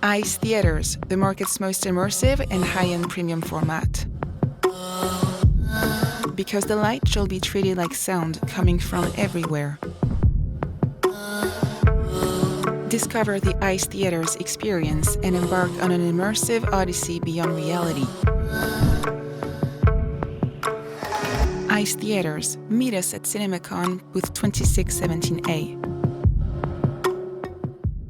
ICE Theaters, the market's most immersive and high-end premium format. Because the light shall be treated like sound coming from everywhere. Discover the ICE Theaters experience and embark on an immersive odyssey beyond reality. ICE Theaters. Meet us at CinemaCon booth 2617A.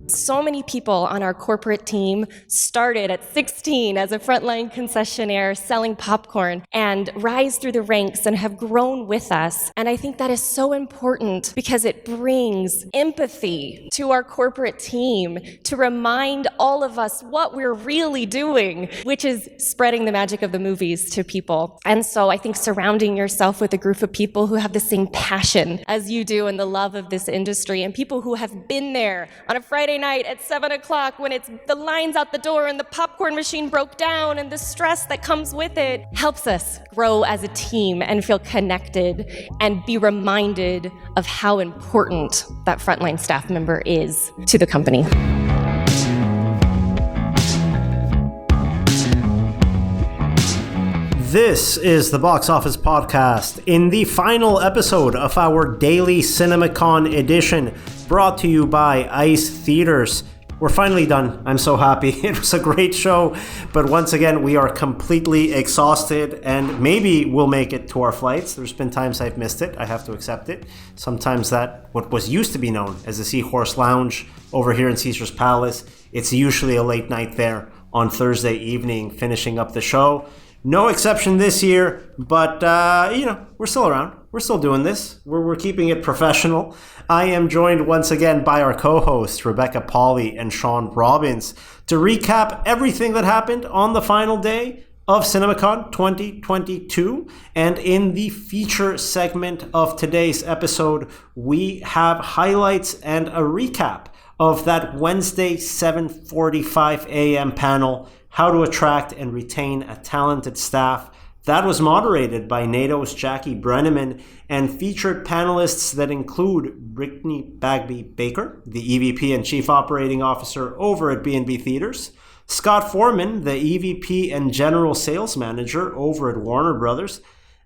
So many people on our corporate team started at 16 as a frontline concessionaire selling popcorn and rise through the ranks and have grown with us. And I think that is so important because it brings empathy to our corporate team to remind all of us what we're really doing, which is spreading the magic of the movies to people. And so I think surrounding yourself with a group of people who have the same passion as you do and the love of this industry, and people who have been there on a Friday night at 7 o'clock when it's the lines out the door and the popcorn machine broke down and the stress that comes with it, helps us grow as a team and feel connected and be reminded of how important that frontline staff member is to the company. This is the Box Office Podcast in the final episode of our daily CinemaCon edition, brought to you by ICE Theaters. We're finally done. I'm so happy. It was a great show, but once again, we are completely exhausted, and maybe we'll make it to our flights. There's been times I've missed it. I have to accept it. Sometimes that, what was used to be known as the Seahorse Lounge over here in Caesar's Palace, it's usually a late night there on Thursday evening, finishing up the show. No exception this year, but, we're still around. We're still doing this. We're keeping it professional. I am joined once again by our co-hosts, Rebecca Pahle and Shawn Robbins, to recap everything that happened on the final day of CinemaCon 2022. And in the feature segment of today's episode, we have highlights and a recap of that Wednesday 7:45 a.m. panel, How to Attract and Retain a Talented Staff. That was moderated by NATO's Jackie Brenneman and featured panelists that include Brittanie Bagby Baker, the EVP and Chief Operating Officer over at B&B Theaters, Scott Forman, the EVP and General Sales Manager over at Warner Brothers,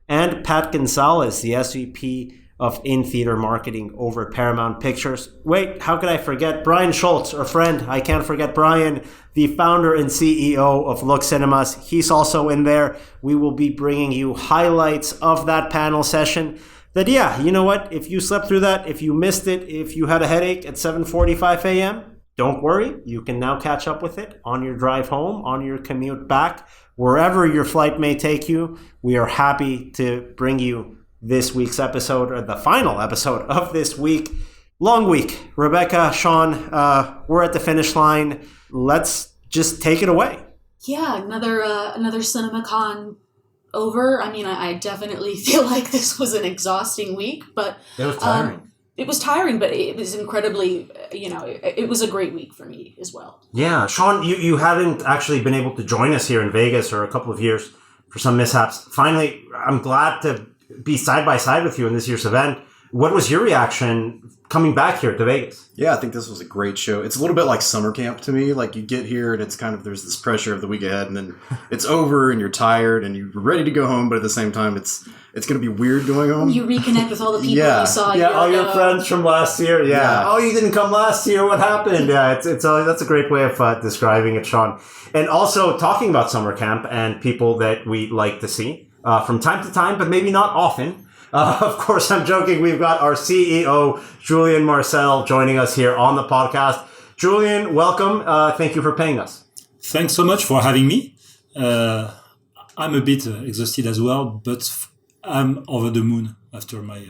and Pat Gonzalez, the SVP of in-theater marketing over at Paramount Pictures. Wait, how could I forget Brian Schultz, our friend? I can't forget Brian, the founder and CEO of Look Cinemas. He's also in there. We will be bringing you highlights of that panel session. That, yeah, you know what? If you slept through that, if you missed it, if you had a headache at 7:45 a.m., don't worry. You can now catch up with it on your drive home, on your commute back, wherever your flight may take you. We are happy to bring you this week's episode, or the final episode of this week. Long week. Rebecca, Shawn, we're at the finish line. Let's just take it away. Yeah, another CinemaCon over. I mean, I definitely feel like this was an exhausting week, but it was tiring. It was tiring, but it was incredibly, it was a great week for me as well. Yeah, Shawn, you haven't actually been able to join us here in Vegas for a couple of years for some mishaps. Finally, I'm glad to be side by side with you in this year's event. What was your reaction coming back here to Vegas? Yeah, I think this was a great show. It's a little bit like summer camp to me. Like, you get here and it's kind of, there's this pressure of the week ahead, and then it's over and you're tired and you're ready to go home, but at the same time it's going to be weird going home. You reconnect with all the people you saw. Yeah, all your friends from last year. Yeah. Oh, you didn't come last year. What happened? Yeah, that's a great way of describing it, Shawn. And also talking about summer camp and people that we like to see from time to time, but maybe not often. Of course, I'm joking. We've got our CEO, Julien Marcel, joining us here on the podcast. Julien, welcome. Thank you for paying us. Thanks so much for having me. I'm a bit exhausted as well, but I'm over the moon after my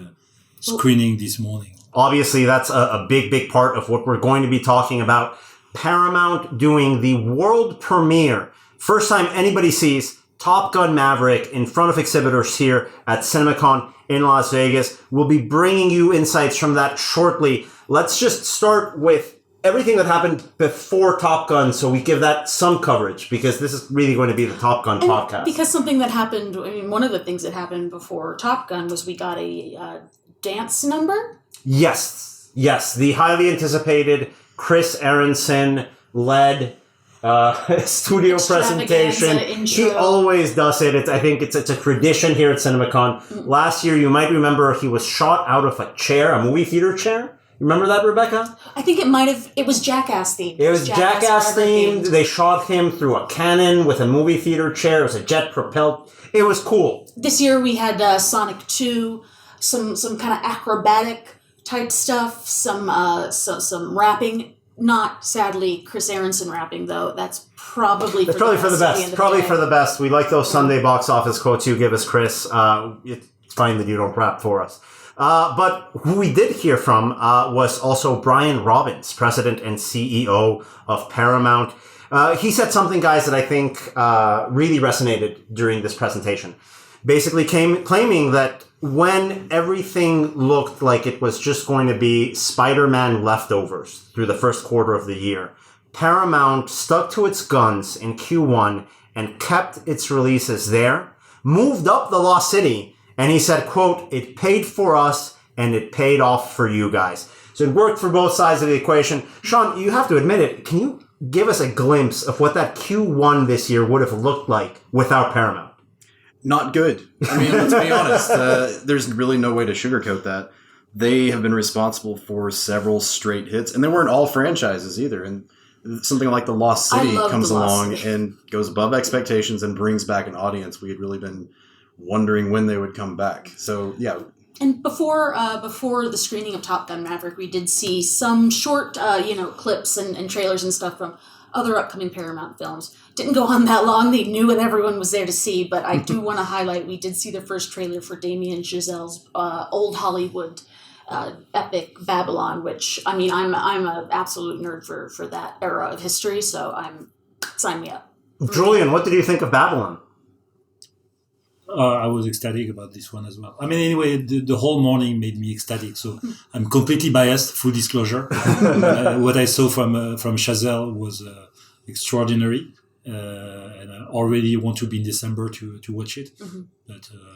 screening this morning. Obviously, that's a big part of what we're going to be talking about. Paramount doing the world premiere. First time anybody sees Top Gun Maverick in front of exhibitors here at CinemaCon in Las Vegas. We'll be bringing you insights from that shortly. Let's just start with everything that happened before Top Gun, so we give that some coverage, because this is really going to be the Top Gun podcast. Because something that happened, one of the things that happened before Top Gun was we got a dance number? Yes. The highly anticipated Chris Aronson led studio presentation. He always does it. I think it's a tradition here at CinemaCon. Last year, you might remember he was shot out of a chair, a movie theater chair. Remember that, Rebecca? I think it was Jackass themed. It was Jackass themed. They shot him through a cannon with a movie theater chair. It was a jet propelled. It was cool. This year we had Sonic 2, some kind of acrobatic type stuff, some rapping. Not, sadly, Chris Aronson rapping, though. That's probably for the best. Probably for the best. We like those Sunday box office quotes you give us, Chris. It's fine that you don't rap for us. But who we did hear from was also Brian Robbins, president and CEO of Paramount. He said something, guys, that I think really resonated during this presentation. Basically claiming that when everything looked like it was just going to be Spider-Man leftovers through the first quarter of the year, Paramount stuck to its guns in Q1 and kept its releases there, moved up the Lost City, and he said, quote, "It paid for us and it paid off for you guys." So it worked for both sides of the equation. Shawn, you have to admit it. Can you give us a glimpse of what that Q1 this year would have looked like without Paramount? Not good. I mean, let's be honest. There's really no way to sugarcoat that. They have been responsible for several straight hits, and they weren't all franchises either. And something like The Lost City comes along and goes above expectations and brings back an audience. We had really been wondering when they would come back. So, yeah. And before the screening of Top Gun Maverick, we did see some short, clips and trailers and stuff from other upcoming Paramount films. Didn't go on that long. They knew what everyone was there to see, but I do want to highlight, we did see the first trailer for Damien Chazelle's old Hollywood epic Babylon, which, I mean, I'm an absolute nerd for that era of history, so sign me up. Julien, what did you think of Babylon? I was ecstatic about this one as well. I mean, anyway, the whole morning made me ecstatic. So I'm completely biased, full disclosure. What I saw from Chazelle was extraordinary. And I already want to be in December to watch it. Mm-hmm.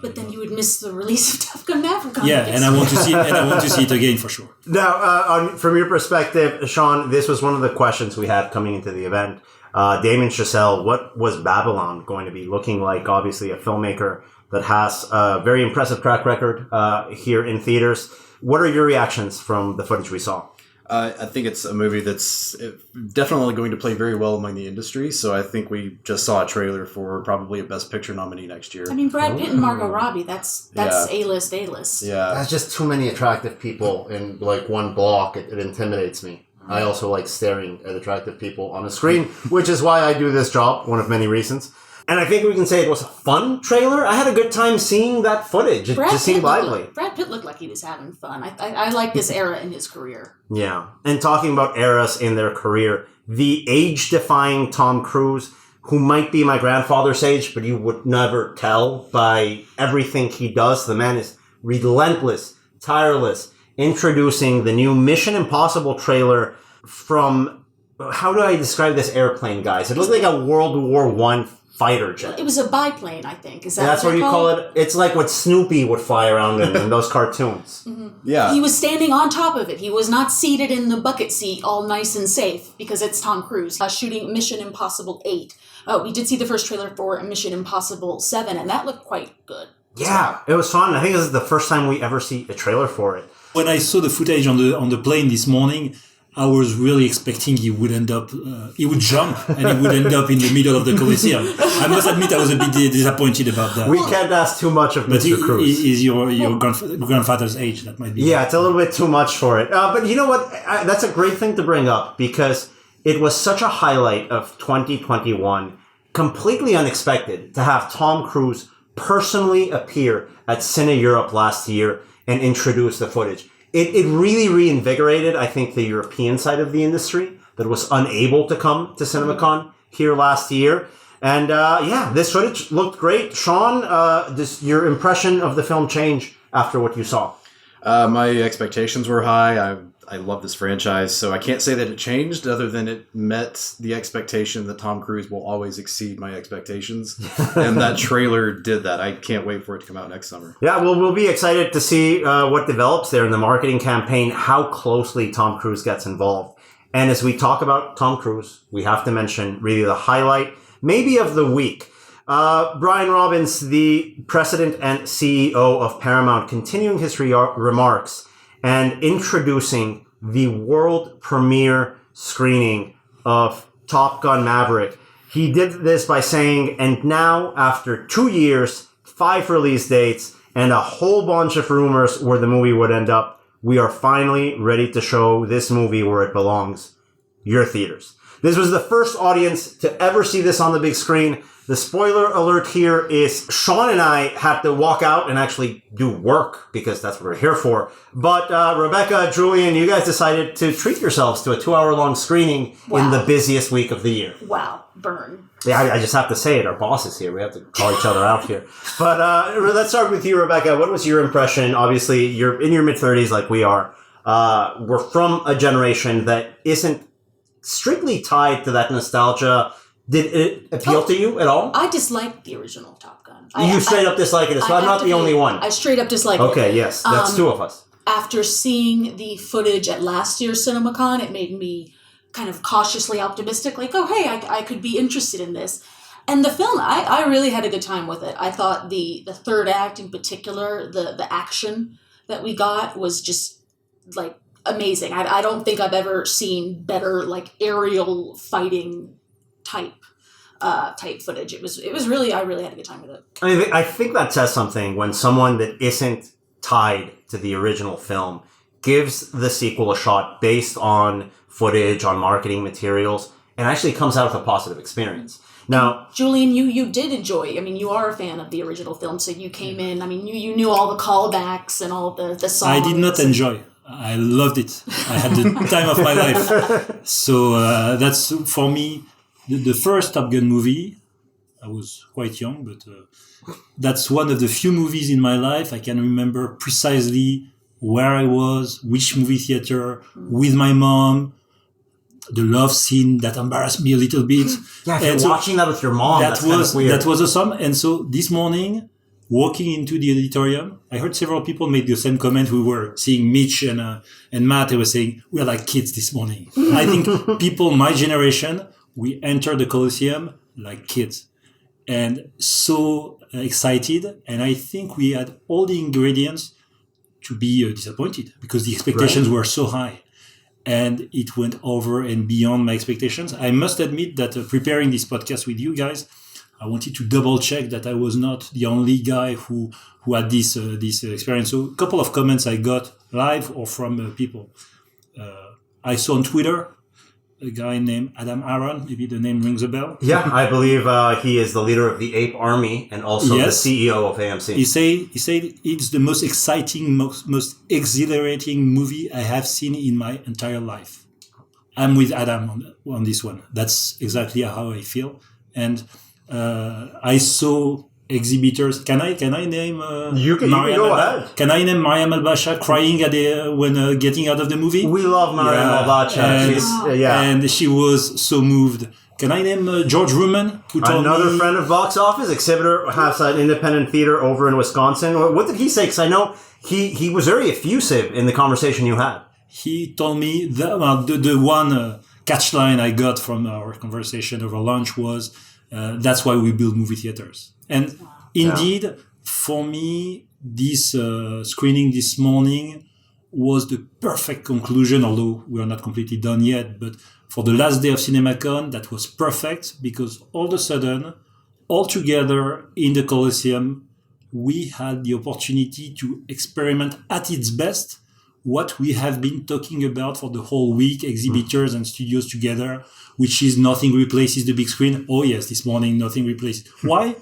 But then you would miss the release of Top Gun Maverick. Yeah, and I want to see it again for sure. Now, from your perspective, Shawn, this was one of the questions we had coming into the event. Damien Chazelle, what was Babylon going to be looking like? Obviously, a filmmaker that has a very impressive track record here in theaters. What are your reactions from the footage we saw? I think it's a movie that's definitely going to play very well among the industry. So I think we just saw a trailer for probably a Best Picture nominee next year. I mean, Brad Pitt and Margot Robbie, that's A-list. Yeah. That's just too many attractive people in like one block. It intimidates me. I also like staring at attractive people on a screen, which is why I do this job, one of many reasons. And I think we can say it was a fun trailer. I had a good time seeing that footage. It just seemed lively. Brad Pitt looked like he was having fun. I like this era in his career. Yeah. And talking about eras in their career, the age-defying Tom Cruise, who might be my grandfather's age, but you would never tell by everything he does. The man is relentless, tireless, introducing the new Mission Impossible trailer from, how do I describe this airplane, guys? It looked like a World War I fighter jet. It was a biplane, I think. That's what you call it? It's like what Snoopy would fly around in those cartoons. Mm-hmm. Yeah. He was standing on top of it. He was not seated in the bucket seat, all nice and safe, because it's Tom Cruise shooting Mission Impossible 8. We did see the first trailer for Mission Impossible 7, and that looked quite good. Yeah, it was fun. I think this is the first time we ever see a trailer for it. When I saw the footage on the plane this morning, I was really expecting he would jump and he would end up in the middle of the Coliseum. I must admit I was a bit disappointed about that. We can't ask too much of Mr. Cruise. Is your grandfather's age, that might be. Yeah, it's a little bit too much for it. But you know what? That's a great thing to bring up because it was such a highlight of 2021, completely unexpected to have Tom Cruise personally appear at Cine Europe last year and introduce the footage. It really reinvigorated, I think, the European side of the industry that was unable to come to CinemaCon here last year. And this footage looked great. Shawn, your impression of the film change after what you saw? My expectations were high. I love this franchise, so I can't say that it changed other than it met the expectation that Tom Cruise will always exceed my expectations. And that trailer did that. I can't wait for it to come out next summer. Yeah, well, we'll be excited to see what develops there in the marketing campaign, how closely Tom Cruise gets involved. And as we talk about Tom Cruise, we have to mention really the highlight, maybe of the week. Brian Robbins, the president and CEO of Paramount, continuing his remarks and introducing the world premiere screening of Top Gun Maverick. He did this by saying, and now, after 2 years, 5 release dates, and a whole bunch of rumors where the movie would end up, we are finally ready to show this movie where it belongs, your theaters. This was the first audience to ever see this on the big screen. The spoiler alert here is Shawn and I had to walk out and actually do work because that's what we're here for. But Rebecca, Julien, you guys decided to treat yourselves to a 2-hour-long screening in the busiest week of the year. Wow, burn. Yeah, I just have to say it. Our boss is here. We have to call each other out here. But let's start with you, Rebecca. What was your impression? Obviously, you're in your mid-30s like we are. We're from a generation that isn't strictly tied to that nostalgia. Did it appeal to you at all? I disliked the original Top Gun. You straight up dislike it as well? I'm not the only one. I straight up dislike it. Okay, yes. That's two of us. After seeing the footage at last year's CinemaCon, it made me kind of cautiously optimistic, like, oh, hey, I could be interested in this. And the film, I really had a good time with it. I thought the third act in particular, the action that we got was just, like, amazing. I don't think I've ever seen better, like, aerial fighting type footage. It was really, I really had a good time with it. I think that says something when someone that isn't tied to the original film gives the sequel a shot based on footage, on marketing materials, and actually comes out with a positive experience. Now, Julien, you did enjoy, I mean, you are a fan of the original film, so you came in, I mean, you knew all the callbacks and all the songs. I did not enjoy. I loved it. I had the time of my life. So that's, for me, the first Top Gun movie. I was quite young, but that's one of the few movies in my life I can remember precisely where I was, which movie theater, with my mom, the love scene that embarrassed me a little bit. Yeah, if you're watching that with your mom, that's kind of weird. That was awesome. And so this morning, walking into the auditorium, I heard several people make the same comment. We were seeing Mitch and Matt. They were saying, we're like kids this morning. I think people my generation, we entered the Colosseum like kids and so excited. And I think we had all the ingredients to be disappointed because the expectations were so high. And it went over and beyond my expectations. I must admit that preparing this podcast with you guys, I wanted to double check that I was not the only guy who had this experience. So a couple of comments I got live or from people. I saw on Twitter a guy named Adam Aaron. Maybe the name rings a bell. Yeah, I believe he is the leader of the Ape Army and also the CEO of AMC. He said it's the most exciting, most exhilarating movie I have seen in my entire life. I'm with Adam on this one. That's exactly how I feel. And I saw Exhibitors. Can I name? You can go ahead. Can I name Mariam Al-Basha crying when getting out of the movie? We love Mariam Al-Basha. And she was so moved. Can I name George Ruman, who told another friend of Box Office, exhibitor, has an independent theater over in Wisconsin. What did he say? Because I know he was very effusive in the conversation you had. He told me the one catchline I got from our conversation over lunch was, that's why we build movie theaters. And indeed, for me, this screening this morning was the perfect conclusion, although we are not completely done yet. But for the last day of CinemaCon, that was perfect because all of a sudden, all together in the Colosseum, we had the opportunity to experiment at its best what we have been talking about for the whole week, exhibitors and studios together, which is nothing replaces the big screen. Oh yes, this morning, nothing replaces. Why?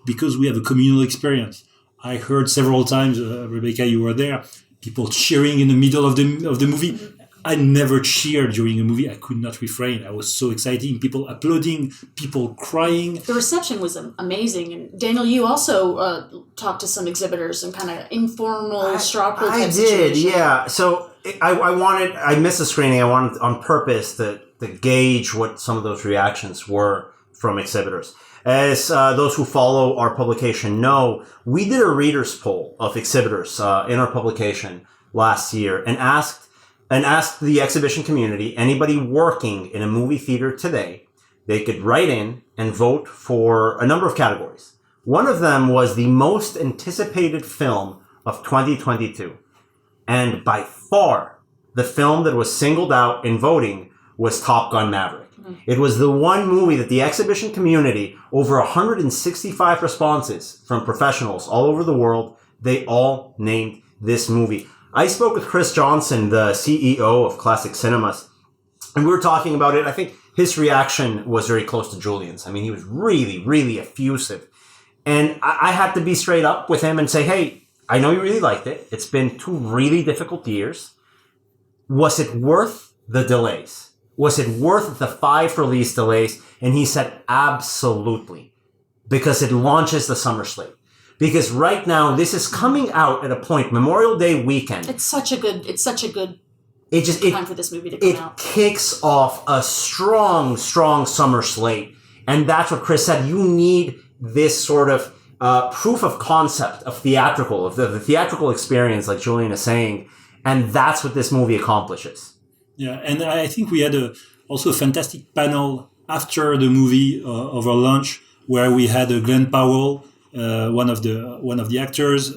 Because we have a communal experience. I heard several times, Rebecca, you were there, people cheering in the middle of the movie. I never cheered during a movie. I could not refrain. I was so exciting. People applauding, people crying. The reception was amazing. And Daniel, you also talked to some exhibitors and kind of informal straw poll type situation. Yeah. So I missed the screening. I wanted on purpose to gauge what some of those reactions were from exhibitors. As those who follow our publication know, we did a readers poll of exhibitors in our publication last year and asked and asked the exhibition community, anybody working in a movie theater today, they could write in and vote for a number of categories. One of them was the most anticipated film of 2022. And by far, the film that was singled out in voting was Top Gun Maverick. It was the one movie that the exhibition community, over 165 responses from professionals all over the world, they all named this movie. I spoke with Chris Johnson, the CEO of Classic Cinemas, and we were talking about it. I think his reaction was very close to Julien's. I mean, he was really, really effusive. And I had to be straight up with him and say, hey, I know you really liked it. It's been 2 really difficult years. Was it worth the delays? Was it worth the 5 release delays? And he said, absolutely. Because it launches the summer slate. Because right now, this is coming out at a point, Memorial Day weekend. It's such a good time for this movie to come out. It kicks off a strong summer slate. And that's what Chris said. You need this sort of proof of concept of theatrical, of the theatrical experience, like Julien is saying. And that's what this movie accomplishes. Yeah, and I think we had also a fantastic panel after the movie over lunch, where we had Glenn Powell, one of the actors,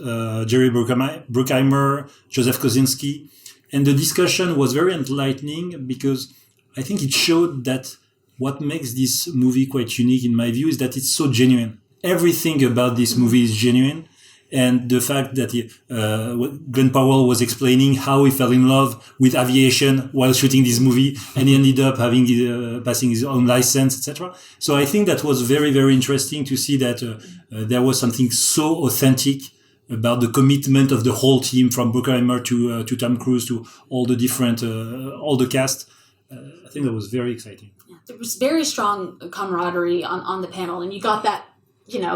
Jerry Bruckheimer, Joseph Kosinski, and the discussion was very enlightening because I think it showed that what makes this movie quite unique, in my view, is that it's so genuine. Everything about this movie is genuine. And the fact that Glenn Powell was explaining how he fell in love with aviation while shooting this movie, and he ended up having passing his own license, etc. So I think that was very, very interesting to see that there was something so authentic about the commitment of the whole team, from Bruckheimer to Tom Cruise to all the different all the cast. I think that was very exciting. Yeah, there was very strong camaraderie on the panel, and you got that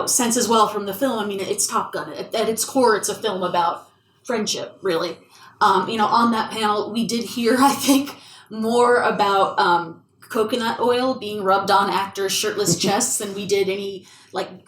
sense as well from the film. I mean, it's Top Gun. At its core, it's a film about friendship, really. On that panel, we did hear, I think, more about coconut oil being rubbed on actors' shirtless chests than we did any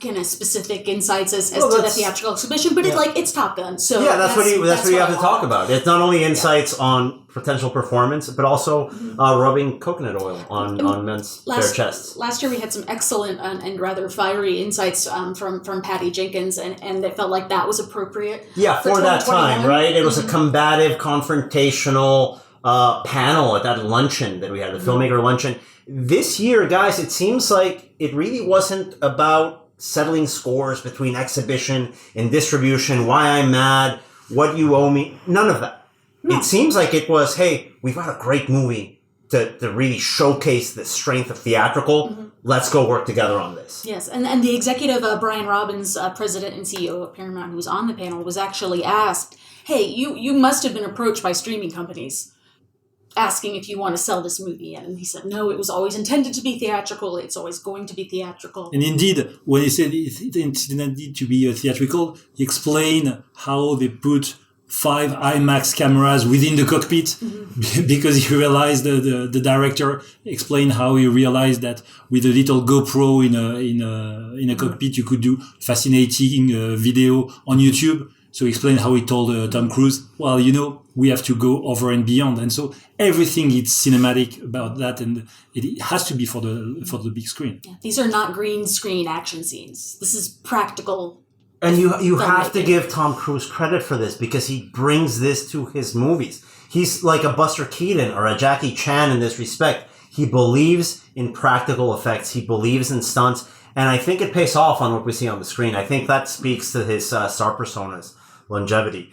kind of specific insights as to the theatrical exhibition. But it's Top Gun, so that's what you have to talk about. It's not only insights on potential performance, but also rubbing coconut oil on men's bare chests. Last year we had some excellent and rather fiery insights from Patty Jenkins, and it felt like that was appropriate. Yeah, for that time, right? It was a combative, confrontational panel at that luncheon that we had, the filmmaker luncheon. This year, guys, it seems like it really wasn't about settling scores between exhibition and distribution, why I'm mad, what you owe me, none of that. No. It seems like it was, hey, we've got a great movie to really showcase the strength of theatrical. Mm-hmm. Let's go work together on this. Yes, and the executive, Brian Robbins, president and CEO of Paramount, who was on the panel, was actually asked, hey, you must have been approached by streaming companies asking if you want to sell this movie. And he said, no, it was always intended to be theatrical. It's always going to be theatrical. And indeed, when he said it's intended to be theatrical, he explained how they put 5 IMAX cameras within the cockpit, because he realized the director explained how he realized that with a little GoPro in a cockpit, you could do fascinating video on YouTube. So he explained how he told Tom Cruise, well, we have to go over and beyond. And so everything is cinematic about that, and it has to be for the big screen. Yeah, these are not green screen action scenes. This is practical. And you have to give Tom Cruise credit for this, because he brings this to his movies. He's like a Buster Keaton or a Jackie Chan in this respect. He believes in practical effects. He believes in stunts. And I think it pays off on what we see on the screen. I think that speaks to his star persona's longevity.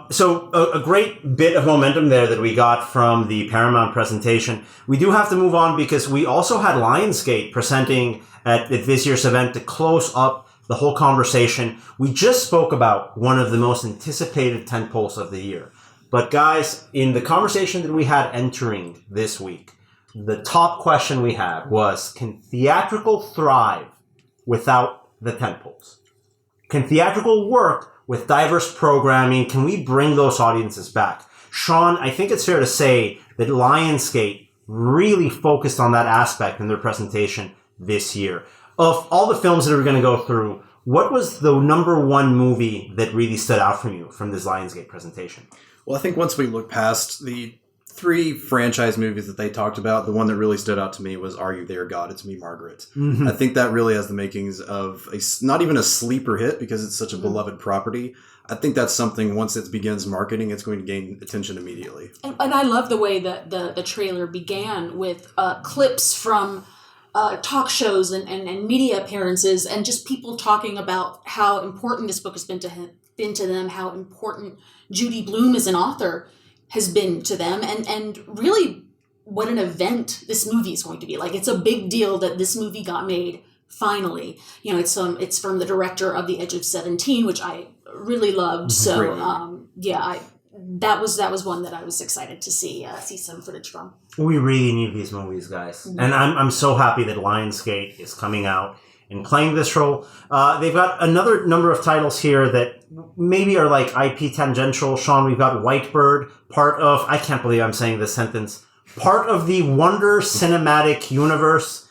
So a great bit of momentum there that we got from the Paramount presentation. We do have to move on, because we also had Lionsgate presenting at this year's event to close up the whole conversation. We just spoke about one of the most anticipated tentpoles of the year. But guys, in the conversation that we had entering this week, the top question we had was, can theatrical thrive without the tentpoles? Can theatrical work with diverse programming? Can we bring those audiences back? Shawn, I think it's fair to say that Lionsgate really focused on that aspect in their presentation this year. Of all the films that we're going to go through, what was the number one movie that really stood out from you from this Lionsgate presentation? Well, I think once we look past the three franchise movies that they talked about, the one that really stood out to me was Are You There, God? It's Me, Margaret. I think that really has the makings of not even a sleeper hit because it's such a beloved property. I think that's something, once it begins marketing, it's going to gain attention immediately. And I love the way that the trailer began with clips from talk shows and media appearances and just people talking about how important this book has been to them, how important Judy Blume as an author has been to them, and really what an event this movie is going to be. Like, it's a big deal that this movie got made finally. You know, it's from the director of The Edge of 17, which I really loved. So that was one that I was excited to see some footage from. We really need these movies, guys. And I'm so happy that Lionsgate is coming out and playing this role. They've got another number of titles here that maybe are like IP tangential. Shawn, we've got Whitebird, part of, I can't believe I'm saying this sentence, part of the Wonder Cinematic Universe.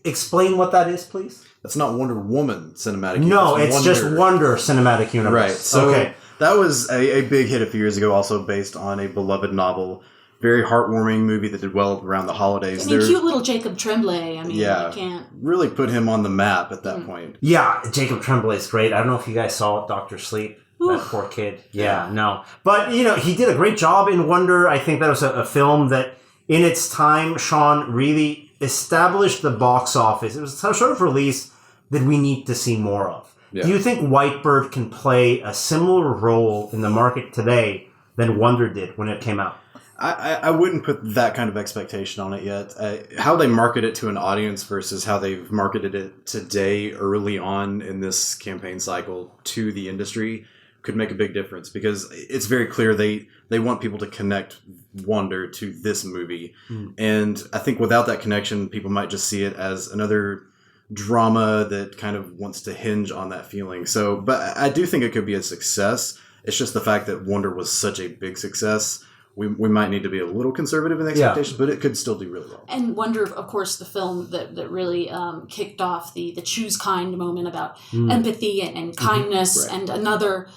Explain what that is, please. That's not Wonder Woman Cinematic Universe. No, it's just Wonder Cinematic Universe. Right. So that was a big hit a few years ago, also based on a beloved novel. Very heartwarming movie that did well around the holidays. I mean, cute little Jacob Tremblay. I mean, you can't... really put him on the map at that point. Yeah, Jacob Tremblay is great. I don't know if you guys saw Dr. Sleep. That poor kid. Yeah, no. But, you know, he did a great job in Wonder. I think that was a film that, in its time, Shawn, really established the box office. It was a sort of release that we need to see more of. Yeah. Do you think Whitebird can play a similar role in the market today than Wonder did when it came out? I wouldn't put that kind of expectation on it yet. How they market it to an audience versus how they've marketed it today early on in this campaign cycle to the industry could make a big difference, because it's very clear they want people to connect Wonder to this movie. And I think without that connection, people might just see it as another drama that kind of wants to hinge on that feeling. So, but I do think it could be a success. It's just the fact that Wonder was such a big success. We might need to be a little conservative in the expectations, but it could still do really well. And Wonder, of course, the film that really kicked off the choose kind moment about empathy and kindness, and another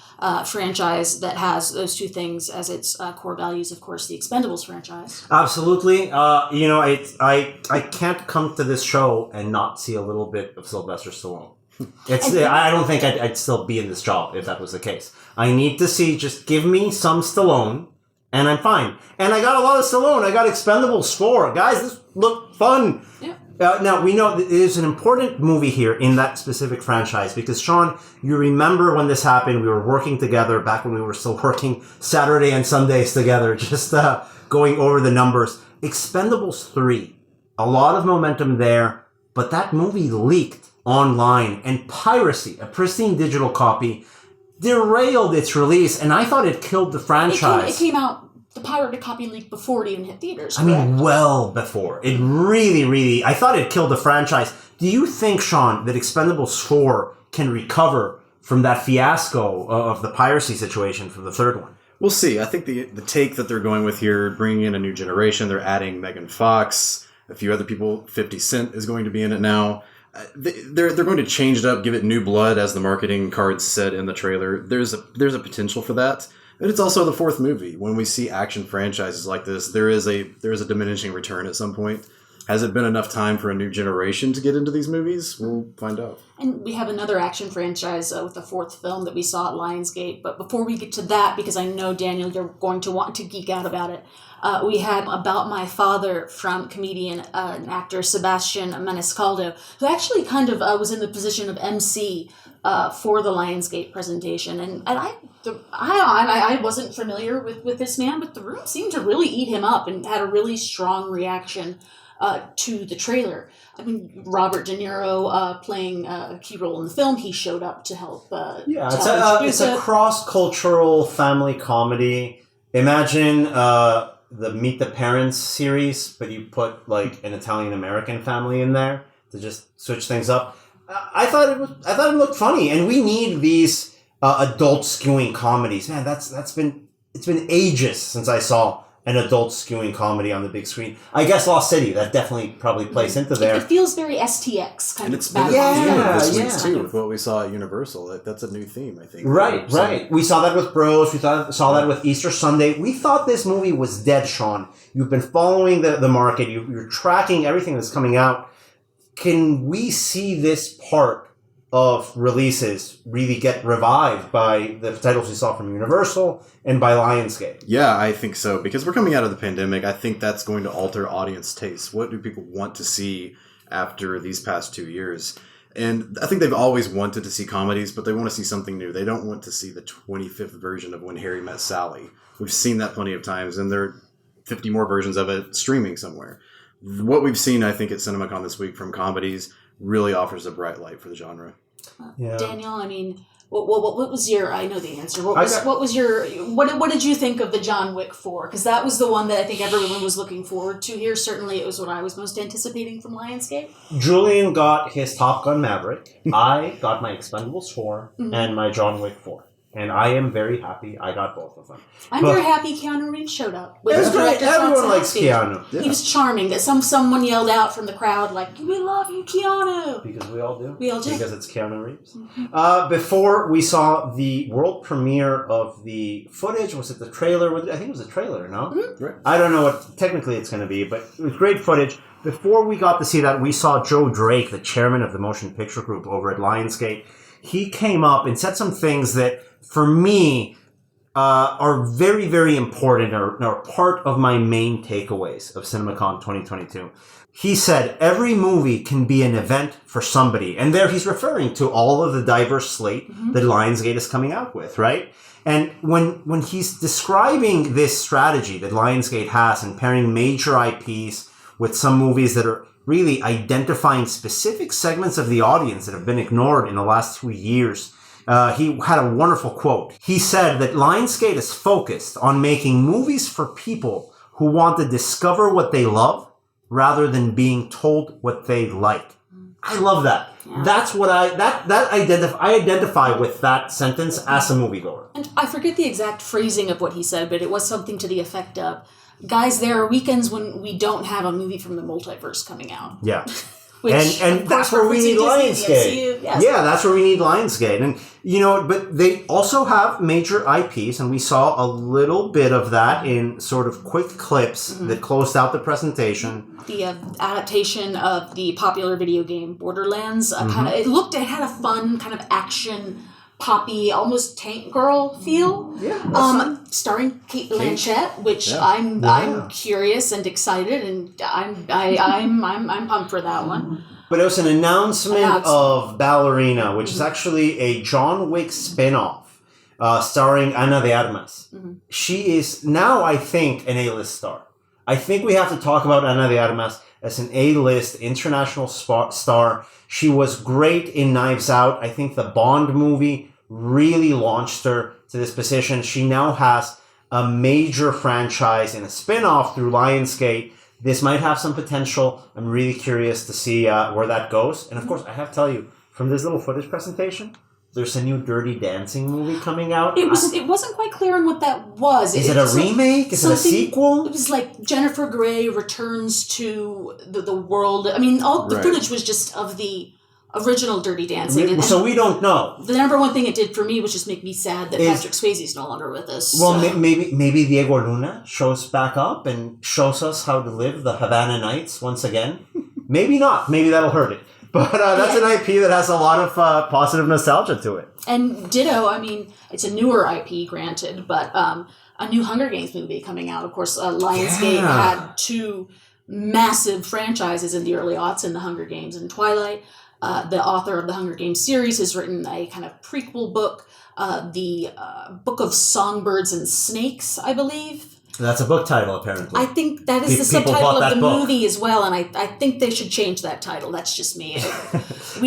franchise that has those two things as its core values, of course, the Expendables franchise. Absolutely. You know, I can't come to this show and not see a little bit of Sylvester Stallone. I don't think I'd still be in this job if that was the case. I need to see, just give me some Stallone, and I'm fine. And I got a lot of Stallone. I got Expendables 4. Guys, this looked fun. Yeah. Now, we know that there's an important movie here in that specific franchise because, Shawn, you remember when this happened, we were working together back when we were still working Saturday and Sundays together, just going over the numbers. Expendables 3, a lot of momentum there, but that movie leaked online, and piracy, a pristine digital copy, derailed its release, and I thought it killed the franchise. It came out, the pirated copy leaked before it even hit theaters. Correct? I mean, well before. It really, I thought it killed the franchise. Do you think, Shawn, that Expendables 4 can recover from that fiasco of the piracy situation from the third one? We'll see. I think the take that they're going with here, bringing in a new generation, they're adding Megan Fox, a few other people, 50 Cent is going to be in it now. They're going to change it up, give it new blood, as the marketing cards said in the trailer. There's a potential for that. But it's also the fourth movie. When we see action franchises like this, there is a diminishing return at some point. Has it been enough time for a new generation to get into these movies? We'll find out. And we have another action franchise with the fourth film that we saw at Lionsgate. But before we get to that, because I know, Daniel, you're going to want to geek out about it, we had About My Father from comedian and actor Sebastian Maniscalco, who actually kind of was in the position of MC for the Lionsgate presentation. And I wasn't familiar with this man, but the room seemed to really eat him up and had a really strong reaction to the trailer. I mean, Robert De Niro playing a key role in the film. He showed up to help. It's a cross-cultural family comedy. Imagine the Meet the Parents series, but you put like an Italian-American family in there to just switch things up. I thought it looked funny, and we need these adult skewing comedies. Man, it's been ages since I saw an adult skewing comedy on the big screen. I guess Lost City, that definitely probably plays into there. It feels very STX kind And of. it's been a Yeah, theme this yeah. week too with what we saw at Universal. That's a new theme, I think. Right, So- right. We saw that with Bros. We saw that with Easter Sunday. We thought this movie was dead, Shawn. You've been following the market. You're tracking everything that's coming out. Can we see this part of releases really get revived by the titles we saw from Universal and by Lionsgate? Yeah, I think so. Because we're coming out of the pandemic, I think that's going to alter audience tastes. What do people want to see after these past 2 years? And I think they've always wanted to see comedies, but they want to see something new. They don't want to see the 25th version of When Harry Met Sally. We've seen that plenty of times, and there are 50 more versions of it streaming somewhere. What we've seen, I think, at CinemaCon this week from comedies really offers a bright light for the genre. Yeah. Daniel, I mean, what was your? I know the answer. What did you think of the John Wick 4? Because that was the one that I think everyone was looking forward to here. Certainly, it was what I was most anticipating from Lionsgate. Julien got his Top Gun Maverick. I got my Expendables 4 and my John Wick 4. And I am very happy I got both of them. I'm very happy Keanu Reeves showed up. It was great. Everyone likes Keanu. He was charming. That someone yelled out from the crowd, like, "We love you, Keanu!" Because we all do. We all do. Because it's Keanu Reeves. Before we saw the world premiere of the footage, was it the trailer? I think it was a trailer, no? Right. I don't know what technically it's going to be, but it was great footage. Before we got to see that, we saw Joe Drake, the chairman of the Motion Picture Group over at Lionsgate. He came up and said some things that, for me, are very, very important, are part of my main takeaways of CinemaCon 2022. He said, every movie can be an event for somebody. And there he's referring to all of the diverse slate that Lionsgate is coming out with, right? And when he's describing this strategy that Lionsgate has and pairing major IPs with some movies that are really identifying specific segments of the audience that have been ignored in the last 2 years, he had a wonderful quote. He said that Lionsgate is focused on making movies for people who want to discover what they love rather than being told what they like. I love that. Yeah. That's what I identify with that sentence as a moviegoer. And I forget the exact phrasing of what he said, but it was something to the effect of, guys, there are weekends when we don't have a movie from the multiverse coming out. Yeah. Which, and that's where we need Lionsgate. Yes. Yeah, that's where we need Lionsgate. And, but they also have major IPs, and we saw a little bit of that in sort of quick clips that closed out the presentation. The adaptation of the popular video game Borderlands, it had a fun kind of action, poppy, almost Tank Girl feel. Yeah, starring Cate Blanchett, which I'm curious and excited, and I'm pumped for that one. But it was an announcement of Ballerina, which is actually a John Wick spin-off, starring Ana de Armas. She is now, I think, an A-list star. I think we have to talk about Ana de Armas as an A-list international star. She was great in Knives Out. I think the Bond movie really launched her to this position. She now has a major franchise and a spin-off through Lionsgate. This might have some potential. I'm really curious to see where that goes. And of course, I have to tell you, from this little footage presentation, there's a new Dirty Dancing movie coming out. It wasn't quite clear on what that was. Is it a remake? Is it a sequel? It was like Jennifer Grey returns to the world. I mean, all the footage was just of the original Dirty Dancing. So we don't know. The number one thing it did for me was just make me sad that Patrick Swayze's no longer with us. Well, maybe Diego Luna shows back up and shows us how to live the Havana Nights once again. Maybe not. Maybe that'll hurt it. But that's an IP that has a lot of positive nostalgia to it. And ditto, I mean, it's a newer IP, granted, but a new Hunger Games movie coming out. Of course, Lionsgate had two massive franchises in the early aughts in the Hunger Games and Twilight. The author of the Hunger Games series has written a kind of prequel book, the Book of Songbirds and Snakes, I believe. That's a book title, apparently. I think that is the subtitle of the movie as well, and I think they should change that title. That's just me.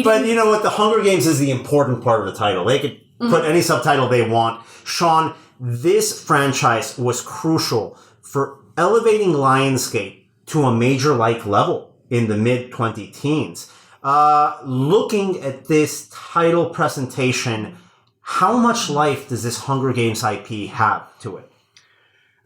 But you know what? The Hunger Games is the important part of the title. They could put any subtitle they want. Shawn, this franchise was crucial for elevating Lionsgate to a major-like level in the mid-2010s. Looking at this title presentation, how much life does this Hunger Games IP have to it?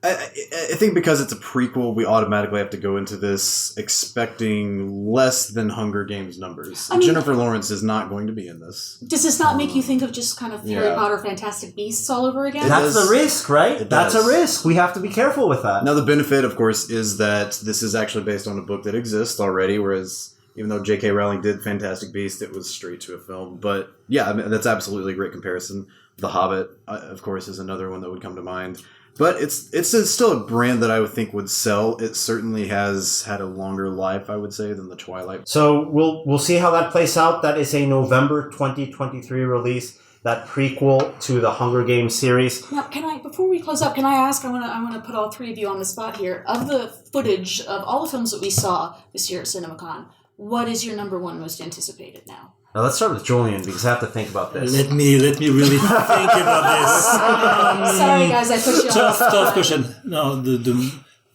I think because it's a prequel, we automatically have to go into this expecting less than Hunger Games numbers. Jennifer Lawrence is not going to be in this. Does this not make you think of just kind of Harry Potter Fantastic Beasts all over again? That's the risk, right? That's a risk. We have to be careful with that. Now, the benefit, of course, is that this is actually based on a book that exists already, whereas even though J.K. Rowling did Fantastic Beasts, it was straight to a film. But yeah, I mean, that's absolutely a great comparison. The Hobbit, of course, is another one that would come to mind. But it's still a brand that I would think would sell. It certainly has had a longer life, I would say, than the Twilight. So we'll see how that plays out. That is a November 2023 release. That prequel to the Hunger Games series. Now, before we close up, can I ask? I want to put all three of you on the spot here. Of the footage of all the films that we saw this year at CinemaCon, what is your number one most anticipated now? Now let's start with Julien because I have to think about this. Let me really think about this. Sorry, guys, I put you on. Tough question. No, the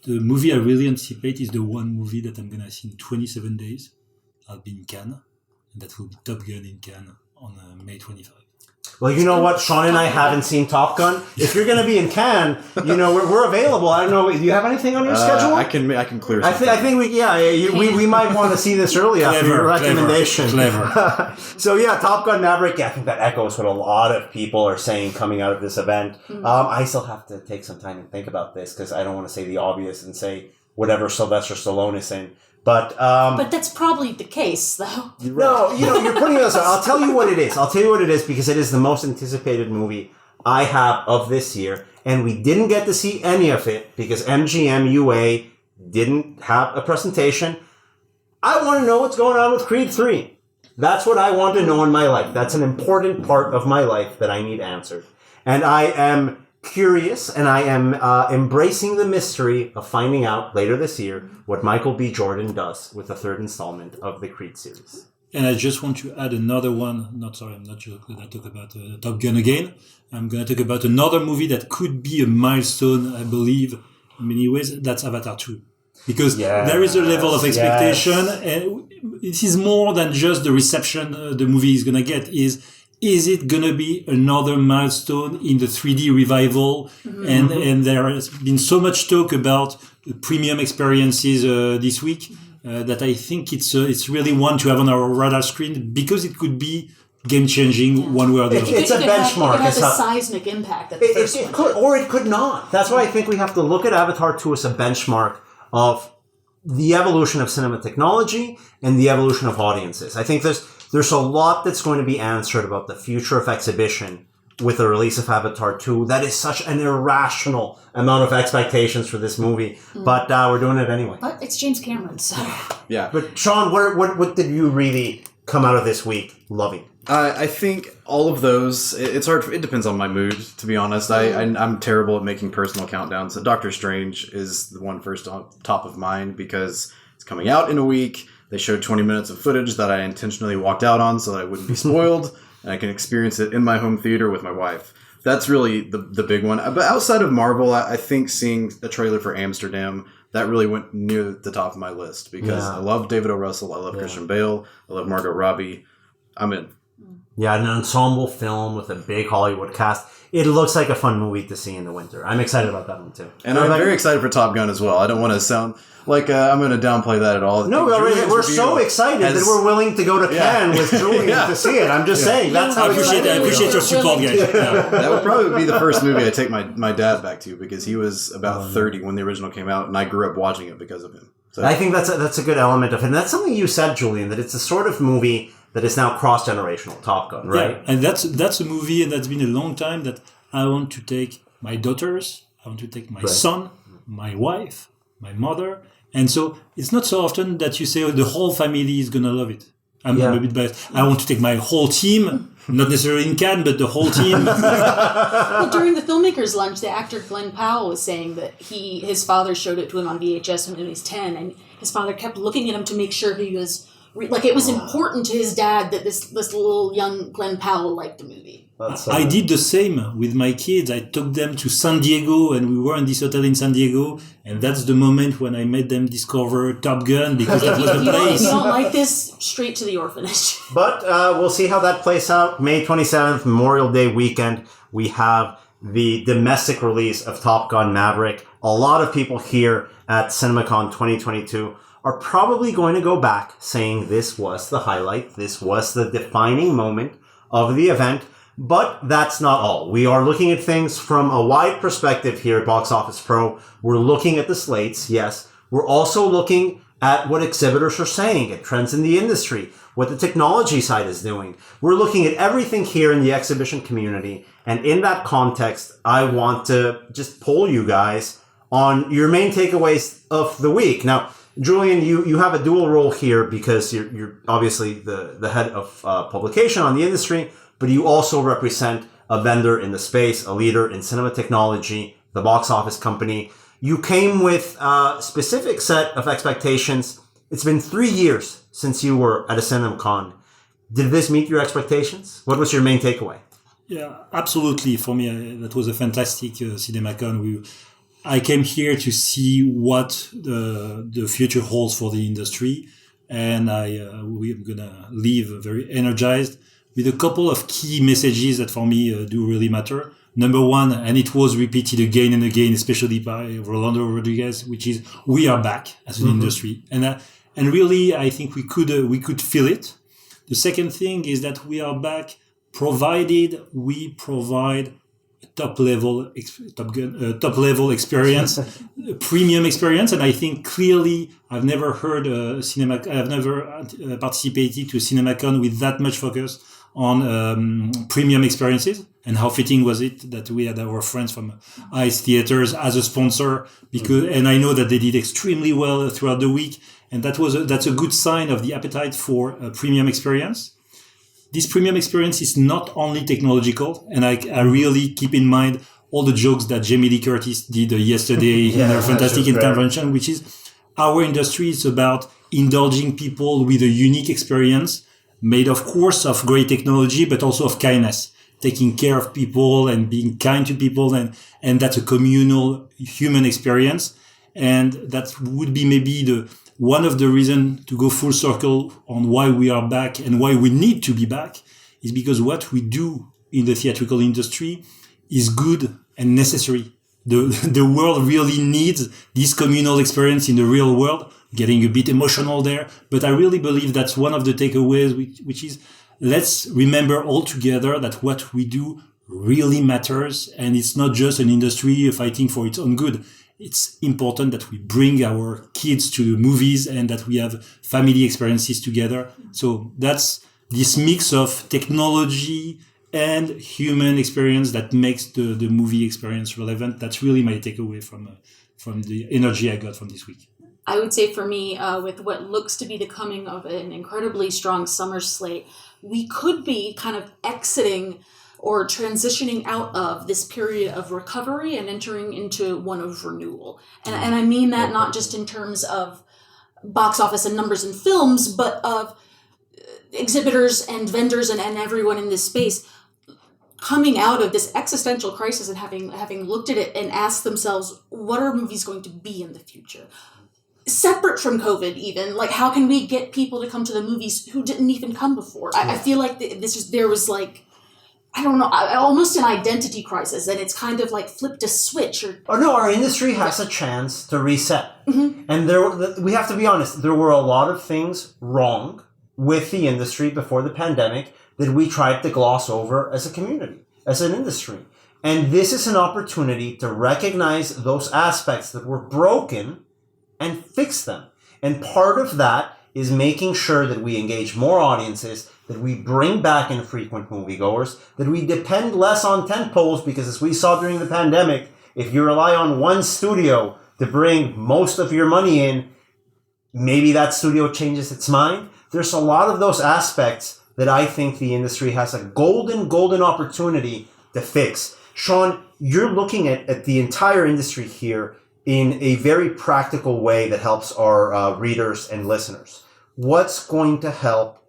movie I really anticipate is the one movie that I'm gonna see in 27 days. I'll be in Cannes, and that will be Top Gun in Cannes on May 25. Well, you know what? Sean and I haven't seen Top Gun. If you're going to be in Cannes, we're available. I don't know. Do you have anything on your schedule? I can clear. I think we might want to see this early after your recommendation. Clever. So yeah, Top Gun Maverick. Yeah, I think that echoes what a lot of people are saying coming out of this event. I still have to take some time and think about this because I don't want to say the obvious and say whatever Sylvester Stallone is saying. But that's probably the case, though. No, you're putting it aside. I'll tell you what it is because it is the most anticipated movie I have of this year, and we didn't get to see any of it because MGM UA didn't have a presentation. I want to know what's going on with Creed 3. That's what I want to know in my life. That's an important part of my life that I need answered. And I am curious, and I am embracing the mystery of finding out later this year what Michael B. Jordan does with the third installment of the Creed series. And I just want to add another one. I'm not going to talk about Top Gun again. I'm going to talk about another movie that could be a milestone, I believe, in many ways. That's Avatar 2. Because there is a level of expectation, and it is more than just the reception the movie is going to get. Is it going to be another milestone in the 3D revival? And there has been so much talk about premium experiences this week that I think it's really one to have on our radar screen because it could be game-changing one way or the other. It's a benchmark. It has a seismic impact. It could, or it could not. That's why I think we have to look at Avatar 2 as a benchmark of the evolution of cinema technology and the evolution of audiences. I think there's a lot that's going to be answered about the future of exhibition with the release of Avatar 2. That is such an irrational amount of expectations for this movie, but we're doing it anyway. But it's James Cameron, so... Yeah. But Sean, what did you really come out of this week loving? I think all of those, it's hard, it depends on my mood, to be honest. I'm terrible at making personal countdowns. So Doctor Strange is the one first on top of mind because it's coming out in a week. They showed 20 minutes of footage that I intentionally walked out on so that I wouldn't be spoiled, and I can experience it in my home theater with my wife. That's really the big one. But outside of Marvel, I think seeing the trailer for Amsterdam, that really went near the top of my list because I love David O. Russell, I love Christian Bale, I love Margot Robbie. I'm in. Yeah, an ensemble film with a big Hollywood cast. It looks like a fun movie to see in the winter. I'm excited about that one too. And I'm very excited for Top Gun as well. I don't want to sound like I'm going to downplay that at all. No, we're so excited that we're willing to go to Cannes with Julien to see it. I'm just saying, that's how excited I appreciate your support, guys. That would probably be the first movie I take my dad back to because he was about 30 when the original came out, and I grew up watching it because of him. So. I think that's a good element of it. And that's something you said, Julien, that it's a sort of movie that is now cross-generational, Top Gun, right? Yeah, and that's a movie, and that's been a long time that I want to take my daughters, I want to take my son, my wife, my mother, and so it's not so often that you say, oh, the whole family is going to love it. I'm a bit biased. I want to take my whole team, not necessarily in Cannes, but the whole team. Well, during the filmmakers' lunch, the actor Glenn Powell was saying that his father showed it to him on VHS when he was 10, and his father kept looking at him to make sure he was... Like, it was important to his dad that this little young Glenn Powell liked the movie. I did the same with my kids. I took them to San Diego, and we were in this hotel in San Diego, and that's the moment when I made them discover Top Gun, because that was the place. If you don't like this, straight to the orphanage. But we'll see how that plays out. May 27th, Memorial Day weekend, we have the domestic release of Top Gun Maverick. A lot of people here at CinemaCon 2022 are probably going to go back saying this was the highlight, this was the defining moment of the event. But that's not all. We are looking at things from a wide perspective here at Box Office Pro. We're looking at the slates, yes. We're also looking at what exhibitors are saying, at trends in the industry, what the technology side is doing. We're looking at everything here in the exhibition community. And in that context, I want to just poll you guys on your main takeaways of the week. Now, Julien, you have a dual role here because you're obviously the head of publication on the industry, but you also represent a vendor in the space, a leader in cinema technology, the box office company. You came with a specific set of expectations. It's been 3 years since you were at a CinemaCon. Did this meet your expectations? What was your main takeaway? Yeah, absolutely. For me, that was a fantastic CinemaCon. I came here to see what the future holds for the industry, and we're gonna leave very energized with a couple of key messages that for me do really matter. Number one, and it was repeated again and again, especially by Rolando Rodriguez, which is we are back as an industry, and really I think we could feel it. The second thing is that we are back, provided we provide top level experience, premium experience, and I think clearly I've never participated to a CinemaCon with that much focus on premium experiences. And how fitting was it that we had our friends from ICE Theaters as a sponsor, and I know that they did extremely well throughout the week, and that's a good sign of the appetite for a premium experience. This premium experience is not only technological, and I really keep in mind all the jokes that Jamie Lee Curtis did yesterday in her fantastic intervention, which is our industry is about indulging people with a unique experience made, of course, of great technology, but also of kindness, taking care of people and being kind to people. And that's a communal human experience. And that would be maybe one of the reasons to go full circle on why we are back and why we need to be back is because what we do in the theatrical industry is good and necessary. The world really needs this communal experience in the real world, getting a bit emotional there. But I really believe that's one of the takeaways, which is let's remember all together that what we do really matters. And it's not just an industry fighting for its own good. It's important that we bring our kids to the movies and that we have family experiences together. So that's this mix of technology and human experience that makes the movie experience relevant. That's really my takeaway from the energy I got from this week. I would say for me, with what looks to be the coming of an incredibly strong summer slate, we could be kind of exiting or transitioning out of this period of recovery and entering into one of renewal. And I mean that not just in terms of box office and numbers and films, but of exhibitors and vendors and everyone in this space coming out of this existential crisis and having looked at it and asked themselves, what are movies going to be in the future? Separate from COVID even, like how can we get people to come to the movies who didn't even come before? I feel like there was like, I don't know, almost an identity crisis, and it's kind of like flipped a switch. Our industry has a chance to reset. And we have to be honest, there were a lot of things wrong with the industry before the pandemic that we tried to gloss over as a community, as an industry. And this is an opportunity to recognize those aspects that were broken and fix them. And part of that is making sure that we engage more audiences, that we bring back infrequent moviegoers, that we depend less on tentpoles, because as we saw during the pandemic, if you rely on one studio to bring most of your money in, maybe that studio changes its mind. There's a lot of those aspects that I think the industry has a golden opportunity to fix. Shawn, you're looking at the entire industry here in a very practical way that helps our readers and listeners. What's going to help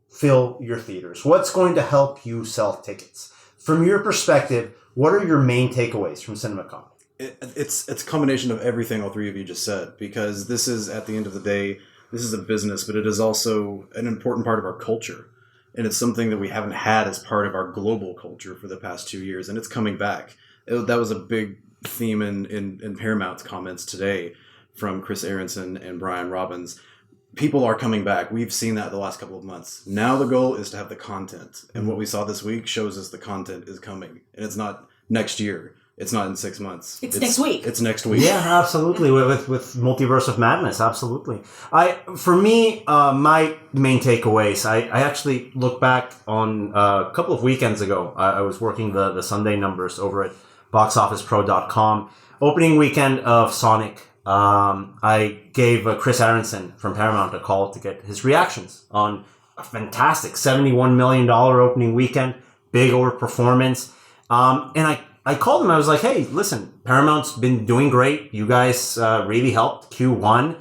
fill your theaters? What's going to help you sell tickets? From your perspective, what are your main takeaways from CinemaCon? It's a combination of everything all three of you just said, because this is, at the end of the day, this is a business, but it is also an important part of our culture. And it's something that we haven't had as part of our global culture for the past 2 years, and it's coming back. That was a big theme in Paramount's comments today from Chris Aronson and Brian Robbins. People are coming back. We've seen that the last couple of months. Now the goal is to have the content. And what we saw this week shows us the content is coming. And it's not next year. It's not in 6 months. It's next week. It's next week. Yeah, absolutely. With Multiverse of Madness, absolutely. For me, my main takeaways, I actually look back on a couple of weekends ago. I was working the Sunday numbers over at boxofficepro.com. Opening weekend of Sonic. I gave Chris Aronson from Paramount a call to get his reactions on a fantastic $71 million opening weekend, big overperformance. And I called him. I was like, hey, listen, Paramount's been doing great. You guys really helped Q1.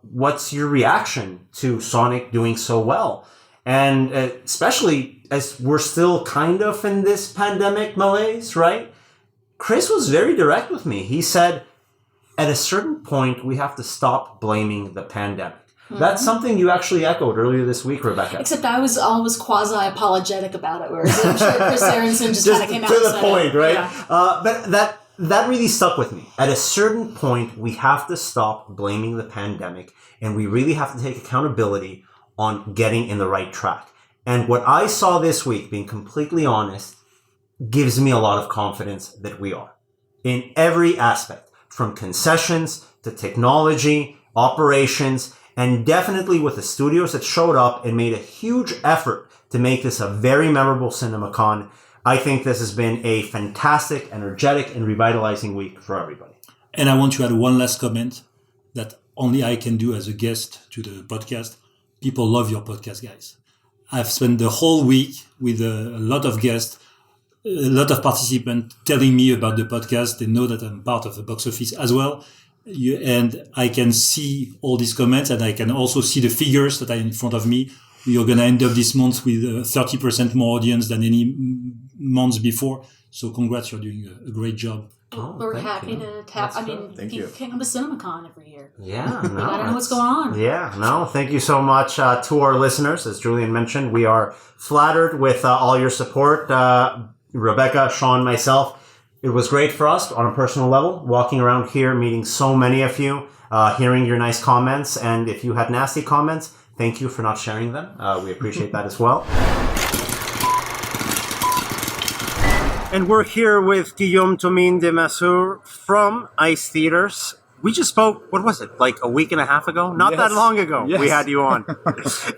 What's your reaction to Sonic doing so well? And especially as we're still kind of in this pandemic malaise, right? Chris was very direct with me. He said, at a certain point, we have to stop blaming the pandemic. Mm-hmm. That's something you actually echoed earlier this week, Rebecca. Except I was always quasi-apologetic about it, whereas I'm sure Chris Aronson just kind of came out to and the said point, it. right? Yeah. But that really stuck with me. At a certain point, we have to stop blaming the pandemic, and we really have to take accountability on getting in the right track. And what I saw this week, being completely honest, gives me a lot of confidence that we are. In every aspect, from concessions to technology, operations, and definitely with the studios that showed up and made a huge effort to make this a very memorable CinemaCon. I think this has been a fantastic, energetic, and revitalizing week for everybody. And I want to add one last comment that only I can do as a guest to the podcast. People love your podcast, guys. I've spent the whole week with a lot of guests, a lot of participants telling me about the podcast. They know that I'm part of the box office as well. And I can see all these comments, and I can also see the figures that are in front of me. You're going to end up this month with 30% more audience than any months before. So congrats, you're doing a great job. We're happy to tap. That's thank you. Can't come to CinemaCon every year. Yeah, no, I don't know what's going on. Yeah, no, thank you so much to our listeners. As Julien mentioned, we are flattered with all your support. Rebecca, Shawn, myself. It was great for us on a personal level, walking around here, meeting so many of you, hearing your nice comments. And if you had nasty comments, thank you for not sharing them. We appreciate that as well. And we're here with Guillaume Thomine Desmazures from ICE Theaters. We just spoke, what was it, like a week and a half ago? Not that long ago we had you on.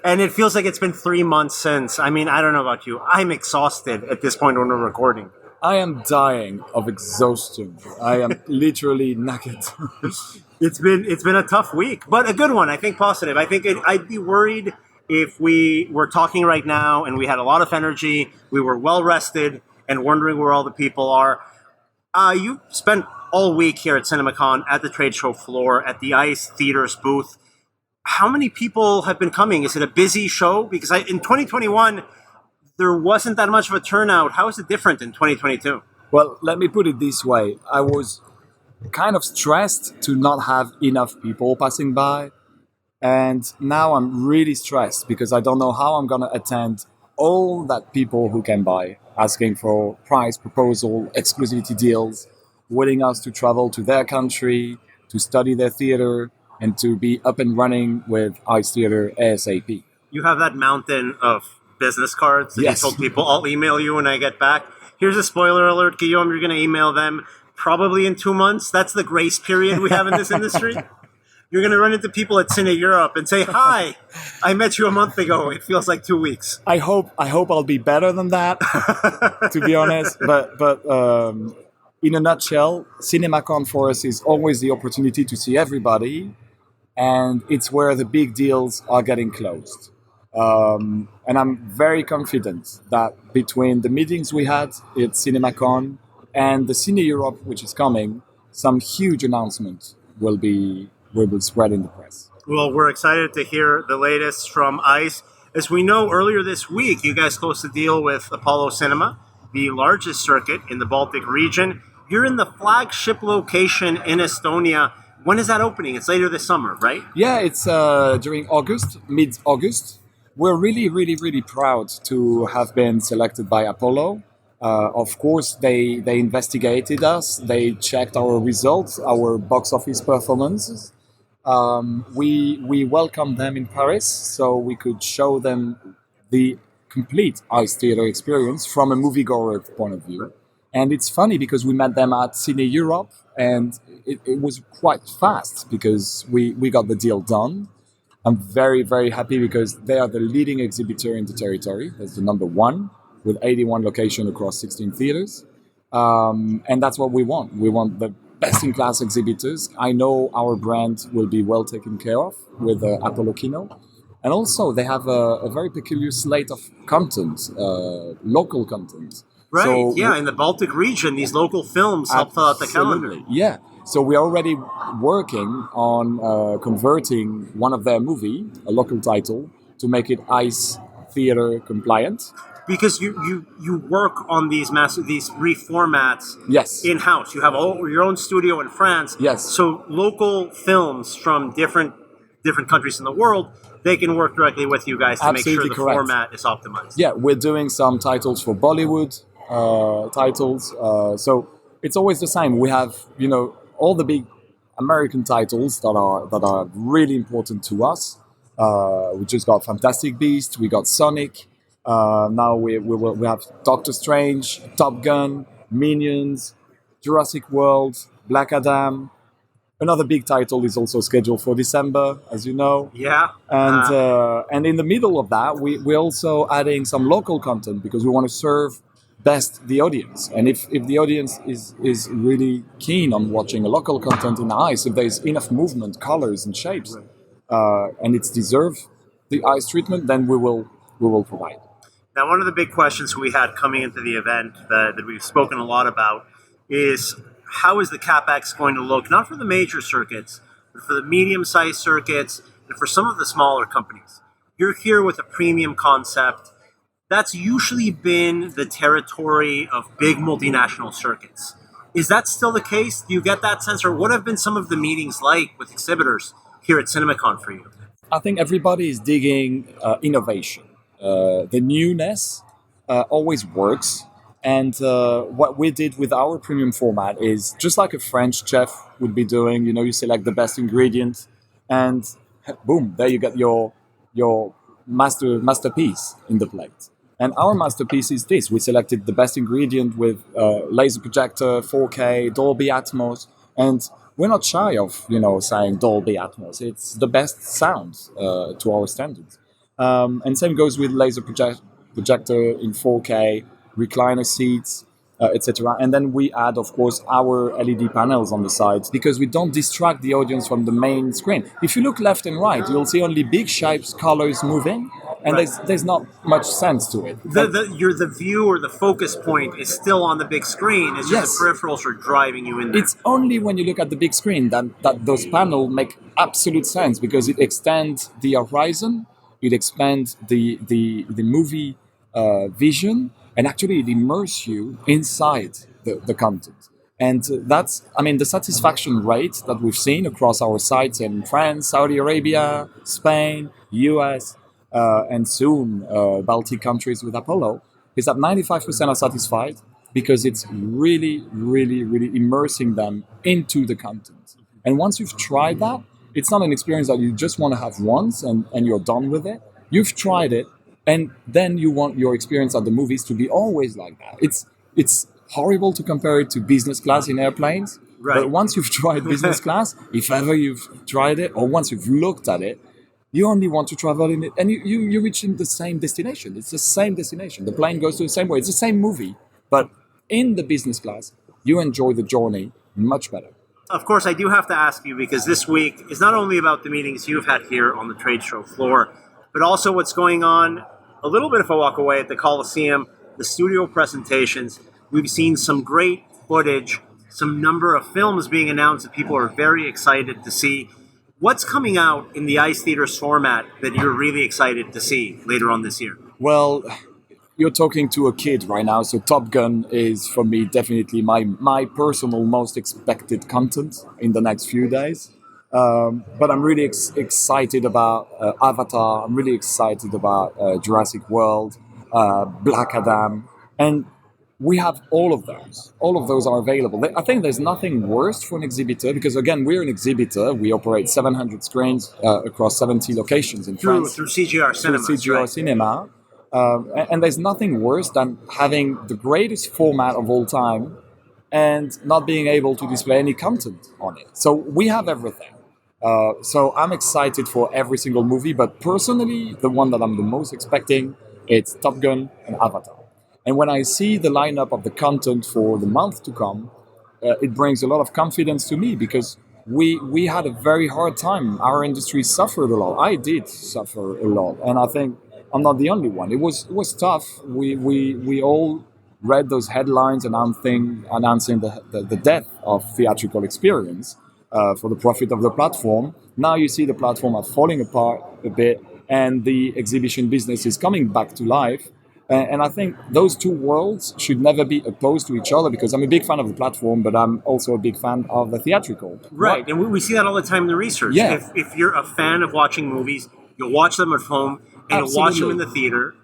And it feels like it's been 3 months since. I mean, I don't know about you. I'm exhausted at this point when we're recording. I am dying of exhaustion. I am literally knackered. It's been a tough week, but a good one. I think positive. I think I'd be worried if we were talking right now and we had a lot of energy, we were well rested, and wondering where all the people are. You spent all week here at CinemaCon at the trade show floor at the ICE Theaters booth. How many people have been coming? Is it a busy show? Because in 2021. There wasn't that much of a turnout. How is it different in 2022? Well, let me put it this way. I was kind of stressed to not have enough people passing by. And now I'm really stressed because I don't know how I'm going to attend all that people who can buy, asking for price proposal, exclusivity deals, wanting us to travel to their country, to study their theater, and to be up and running with ICE Theater ASAP. You have that mountain of business cards that you told people, I'll email you when I get back. Here's a spoiler alert, Guillaume, you're going to email them probably in 2 months. That's the grace period we have in this industry. You're going to run into people at Cine Europe and say, hi, I met you a month ago. It feels like 2 weeks. I hope I'll be better than that, to be honest. But in a nutshell, CinemaCon for us is always the opportunity to see everybody. And it's where the big deals are getting closed. And I'm very confident that between the meetings we had at CinemaCon and the Cine Europe, which is coming, some huge announcements will be spread in the press. Well, we're excited to hear the latest from ICE. As we know, earlier this week, you guys closed a deal with Apollo Cinema, the largest circuit in the Baltic region. You're in the flagship location in Estonia. When is that opening? It's later this summer, right? Yeah, it's during August, mid-August. We're really, really, really proud to have been selected by Apollo. Of course, they investigated us. They checked our results, our box office performances. We welcomed them in Paris, so we could show them the complete ice theater experience from a moviegoer point of view. And it's funny because we met them at Cine Europe, and it was quite fast because we got the deal done. I'm very, very happy because they are the leading exhibitor in the territory. That's the number one, with 81 locations across 16 theaters. And that's what we want. We want the best-in-class exhibitors. I know our brand will be well taken care of with Apollo Kino. And also, they have a very peculiar slate of content, local content. Right, So in the Baltic region, these local films help fill out the calendar. Absolutely, yeah. So we're already working on converting one of their movie, a local title, to make it ICE theater compliant. Because you work on these these reformats Yes. in-house. You have your own studio in France. Yes. So local films from different countries in the world, they can work directly with you guys to make sure Absolutely the correct. format is optimized. Yeah, we're doing some titles for Bollywood titles. So it's always the same. We have, all the big American titles that are really important to us. We just got Fantastic Beasts, we got Sonic. Now we have Doctor Strange, Top Gun, Minions, Jurassic World, Black Adam. Another big title is also scheduled for December, as you know. Yeah. And in the middle of that, we're also adding some local content because we want to serve best the audience. And if the audience is really keen on watching a local content in ICE, if there's enough movement, colors and shapes, and it's deserved the ICE treatment, then we will provide. Now, one of the big questions we had coming into the event that we've spoken a lot about is how is the CapEx going to look, not for the major circuits, but for the medium-sized circuits and for some of the smaller companies. You're here with a premium concept. That's usually been the territory of big multinational circuits. Is that still the case? Do you get that sense? Or what have been some of the meetings like with exhibitors here at CinemaCon for you? I think everybody is digging innovation. The newness always works. And what we did with our premium format is just like a French chef would be doing. You select the best ingredient, and boom, there you get your masterpiece in the plate. And our masterpiece is this: we selected the best ingredient with laser projector, 4K, Dolby Atmos, and we're not shy of saying Dolby Atmos. It's the best sound to our standards. And same goes with laser projector in 4K. Recliner seats, etc. And then we add, of course, our LED panels on the sides because we don't distract the audience from the main screen. If you look left and right, you'll see only big shapes, colors moving, and there's not much sense to it. The view or the focus point is still on the big screen. It's just the peripherals are driving you in there. It's only when you look at the big screen that those panels make absolute sense because it extends the horizon, it expands the movie vision, and actually it immerses you inside the content. And that's, the satisfaction rate that we've seen across our sites in France, Saudi Arabia, Spain, US, and soon Baltic countries with Apollo, is that 95% are satisfied because it's really, really, really immersing them into the content. And once you've tried that, it's not an experience that you just want to have once and you're done with it. You've tried it, and then you want your experience at the movies to be always like that. It's horrible to compare it to business class in airplanes. Right. But once you've tried business class, if ever you've tried it, or once you've looked at it, you only want to travel in it, and you reach in the same destination. It's the same destination. The plane goes to the same way. It's the same movie, but in the business class, you enjoy the journey much better. Of course, I do have to ask you, because this week is not only about the meetings you've had here on the trade show floor, but also what's going on a little bit if I walk away at the Coliseum, the studio presentations. We've seen some great footage, some number of films being announced that people are very excited to see. What's coming out in the ICE Theaters format that you're really excited to see later on this year? Well, you're talking to a kid right now, so Top Gun is, for me, definitely my personal most expected content in the next few days. But I'm really excited about Avatar. I'm really excited about Jurassic World, Black Adam. And we have all of those. All of those are available. I think there's nothing worse for an exhibitor because, again, we're an exhibitor. We operate 700 screens across 70 locations in France. Through CGR Cinema. Through CGR Cinema. And there's nothing worse than having the greatest format of all time and not being able to display any content on it. So we have everything. So I'm excited for every single movie, but personally, the one that I'm the most expecting, it's Top Gun and Avatar. And when I see the lineup of the content for the month to come, it brings a lot of confidence to me because we had a very hard time. Our industry suffered a lot. I did suffer a lot, and I think I'm not the only one. It was tough. We all read those headlines announcing the death of theatrical experience for the profit of the platform. Now you see the platform are falling apart a bit, and the exhibition business is coming back to life. And I think those two worlds should never be opposed to each other because I'm a big fan of the platform, but I'm also a big fan of the theatrical. Right, and we see that all the time in the research. Yeah. If you're a fan of watching movies, you'll watch them at home and you'll watch them in the theater.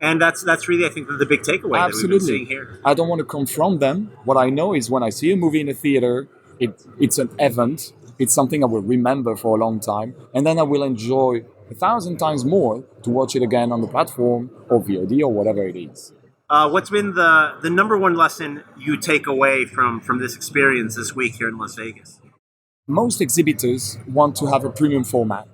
And that's really, I think, the big takeaway that we've been seeing here. I don't want to confront them. What I know is when I see a movie in a theater, it's an event. It's something I will remember for a long time. And then I will enjoy 1,000 times more to watch it again on the platform or VOD or whatever it is. What's been the number one lesson you take away from this experience this week here in Las Vegas? Most exhibitors want to have a premium format.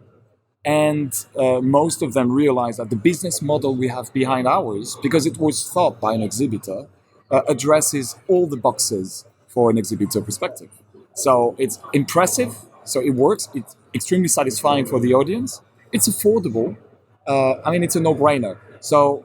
And most of them realize that the business model we have behind ours, because it was thought by an exhibitor, addresses all the boxes for an exhibitor perspective. So it's impressive, so it works, it's extremely satisfying for the audience, it's affordable, it's a no-brainer. So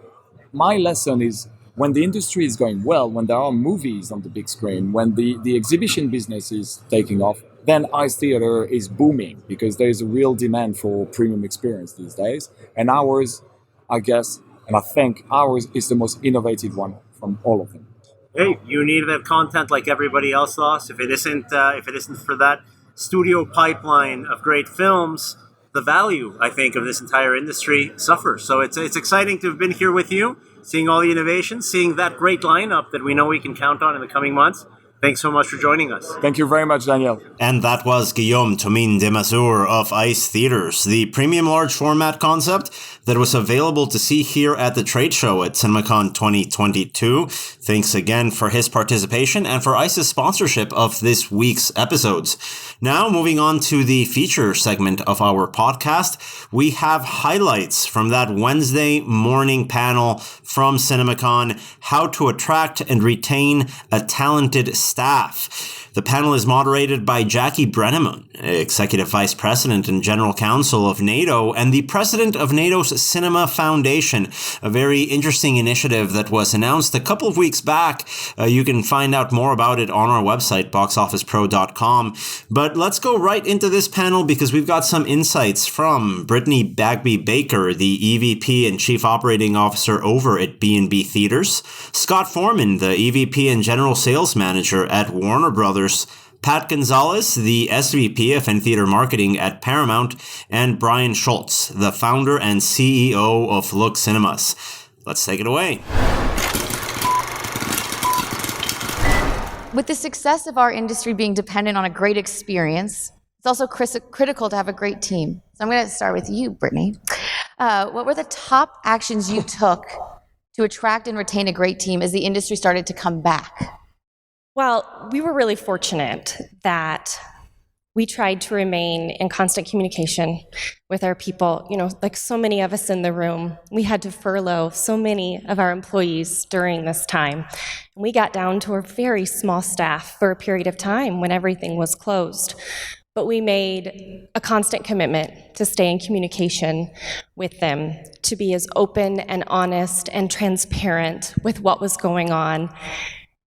my lesson is when the industry is going well, when there are movies on the big screen, when the exhibition business is taking off, then ICE Theatre is booming because there is a real demand for premium experience these days. And ours, I guess, and I think ours is the most innovative one from all of them. Hey, you need that content like everybody else lost. If it isn't for that studio pipeline of great films, the value, I think, of this entire industry suffers. So it's exciting to have been here with you, seeing all the innovations, seeing that great lineup that we know we can count on in the coming months. Thanks so much for joining us. Thank you very much, Daniel. And that was Guillaume Desmazures of ICE Theaters, the premium large format concept that was available to see here at the trade show at CinemaCon 2022. Thanks again for his participation and for ICE's sponsorship of this week's episodes. Now, moving on to the feature segment of our podcast, we have highlights from that Wednesday morning panel from CinemaCon, How to Attract and Retain a Talented Staff. The panel is moderated by Jackie Brenneman, Executive Vice President and General Counsel of NATO and the President of NATO's Cinema Foundation, a very interesting initiative that was announced a couple of weeks back. You can find out more about it on our website, boxofficepro.com. But let's go right into this panel because we've got some insights from Brittanie Bagby Baker, the EVP and Chief Operating Officer over at B&B Theaters, Scott Forman, the EVP and General Sales Manager at Warner Brothers, Pat Gonzalez, the SVP of In-Theater Marketing at Paramount, and Brian Schultz, the founder and CEO of Look Cinemas. Let's take it away. With the success of our industry being dependent on a great experience, it's also critical to have a great team. So I'm going to start with you, Brittanie. What were the top actions you took to attract and retain a great team as the industry started to come back? Well, we were really fortunate that we tried to remain in constant communication with our people. You know, like so many of us in the room, we had to furlough so many of our employees during this time. We got down to a very small staff for a period of time when everything was closed. But we made a constant commitment to stay in communication with them, to be as open and honest and transparent with what was going on,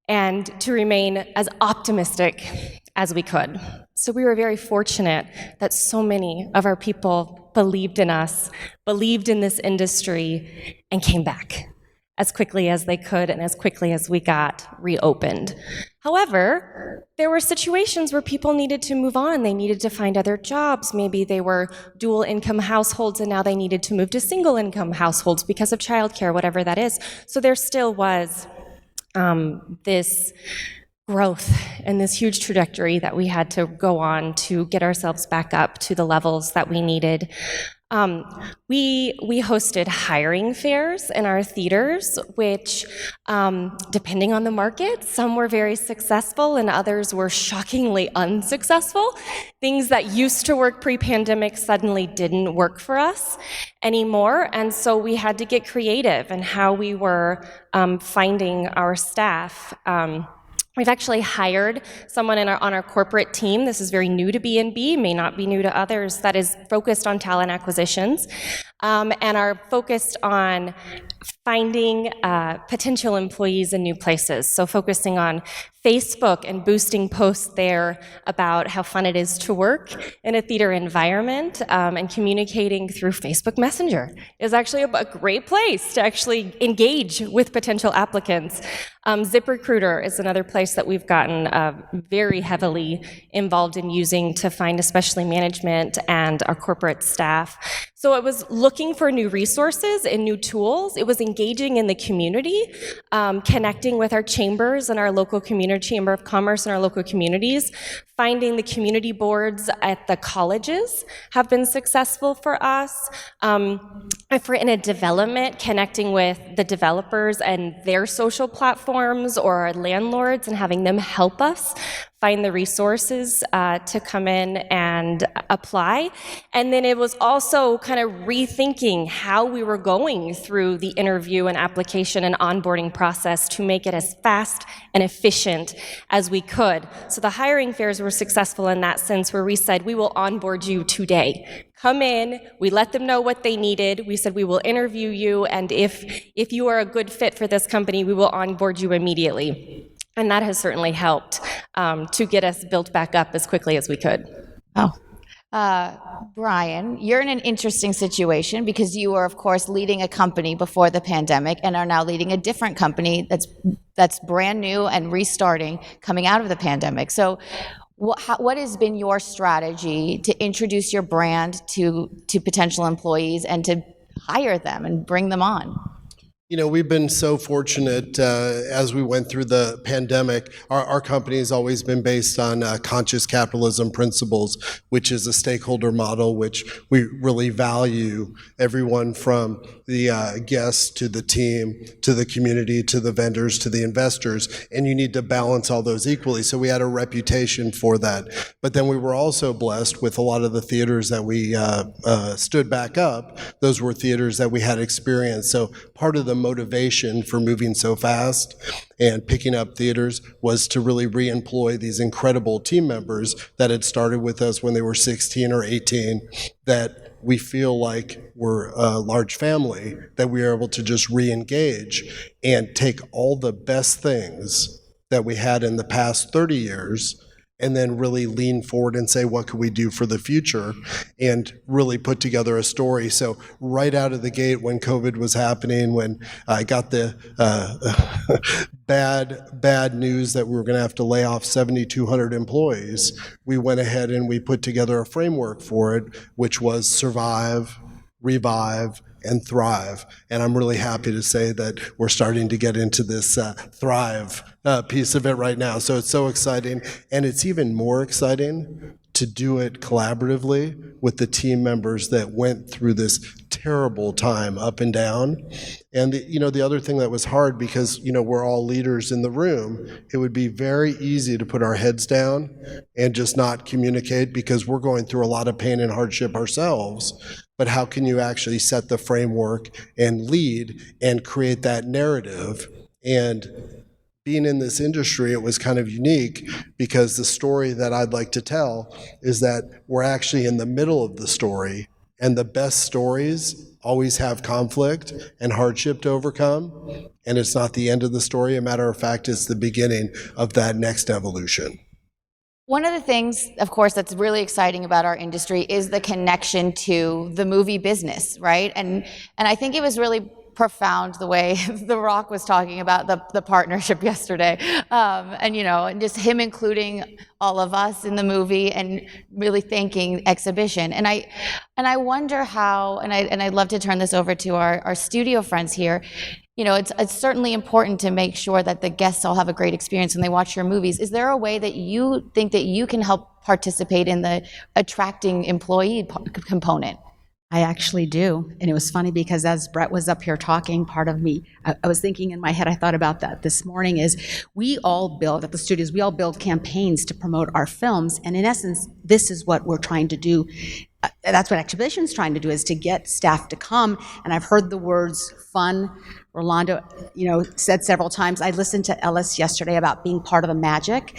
and to remain as optimistic as we could. So we were very fortunate that so many of our people believed in us, believed in this industry, and came back as quickly as they could and as quickly as we got reopened. However, there were situations where people needed to move on. They needed to find other jobs. Maybe they were dual income households and now they needed to move to single income households because of childcare, whatever that is. So there still was this growth and this huge trajectory that we had to go on to get ourselves back up to the levels that we needed. We hosted hiring fairs in our theaters, which, depending on the market, some were very successful and others were shockingly unsuccessful. Things that used to work pre-pandemic suddenly didn't work for us anymore, and so we had to get creative in how we were finding our staff. We've actually hired someone on our corporate team. This is very new to B&B, may not be new to others, that is focused on talent acquisitions, and are focused on finding potential employees in new places. So focusing on Facebook and boosting posts there about how fun it is to work in a theater environment, and communicating through Facebook Messenger is actually a great place to actually engage with potential applicants. ZipRecruiter is another place that we've gotten very heavily involved in using to find especially management and our corporate staff. So it was looking for new resources and new tools. It was engaging in the community, connecting with our chambers and our local community, Chamber of Commerce and our local communities. Finding the community boards at the colleges have been successful for us. If we're in a development, connecting with the developers and their social platforms or our landlords and having them help us find the resources to come in and apply. And then it was also kind of rethinking how we were going through the interview and application and onboarding process to make it as fast and efficient as we could. So the hiring fairs were successful in that sense, where we said, we will onboard you today. Come in, we let them know what they needed. We said, we will interview you, and if you are a good fit for this company, we will onboard you immediately. And that has certainly helped to get us built back up as quickly as we could. Oh. Brian, you're in an interesting situation because you were, of course, leading a company before the pandemic and are now leading a different company that's brand new and restarting coming out of the pandemic. So what has been your strategy to introduce your brand to potential employees and to hire them and bring them on? You know, we've been so fortunate as we went through the pandemic. Our company has always been based on conscious capitalism principles, which is a stakeholder model, which we really value everyone from the guests to the team, to the community, to the vendors, to the investors, and you need to balance all those equally. So we had a reputation for that. But then we were also blessed with a lot of the theaters that we stood back up. Those were theaters that we had experience. So part of the motivation for moving so fast and picking up theaters was to really re-employ these incredible team members that had started with us when they were 16 or 18, that we feel like we're a large family, that we are able to just re-engage and take all the best things that we had in the past 30 years and then really lean forward and say, what could we do for the future, and really put together a story. So right out of the gate when COVID was happening, when I got the bad news that we were going to have to lay off 7,200 employees, we went ahead and we put together a framework for it, which was survive, revive, and thrive. And I'm really happy to say that we're starting to get into this thrive piece of it right now. So it's so exciting. And it's even more exciting to do it collaboratively with the team members that went through this terrible time up and down. And the other thing that was hard, because we're all leaders in the room, it would be very easy to put our heads down and just not communicate because we're going through a lot of pain and hardship ourselves. But how can you actually set the framework and lead and create that narrative? And being in this industry, it was kind of unique because the story that I'd like to tell is that we're actually in the middle of the story, and the best stories always have conflict and hardship to overcome, and it's not the end of the story. A matter of fact, it's the beginning of that next evolution. One of the things, of course, that's really exciting about our industry is the connection to the movie business, right? And I think it was really profound the way The Rock was talking about the partnership yesterday, and just him including all of us in the movie and really thanking exhibition. And I wonder how, and I'd love to turn this over to our studio friends here. it's certainly important to make sure that the guests all have a great experience when they watch your movies. Is there a way that you think that you can help participate in the attracting employee component? I actually do. And it was funny because as Brett was up here talking, part of me, I was thinking in my head, I thought about that this morning, is we all build, at the studios, we all build campaigns to promote our films. And in essence, this is what we're trying to do. That's what Exhibition's trying to do, is to get staff to come. And I've heard the words fun. Rolando, said several times. I listened to Ellis yesterday about being part of the magic,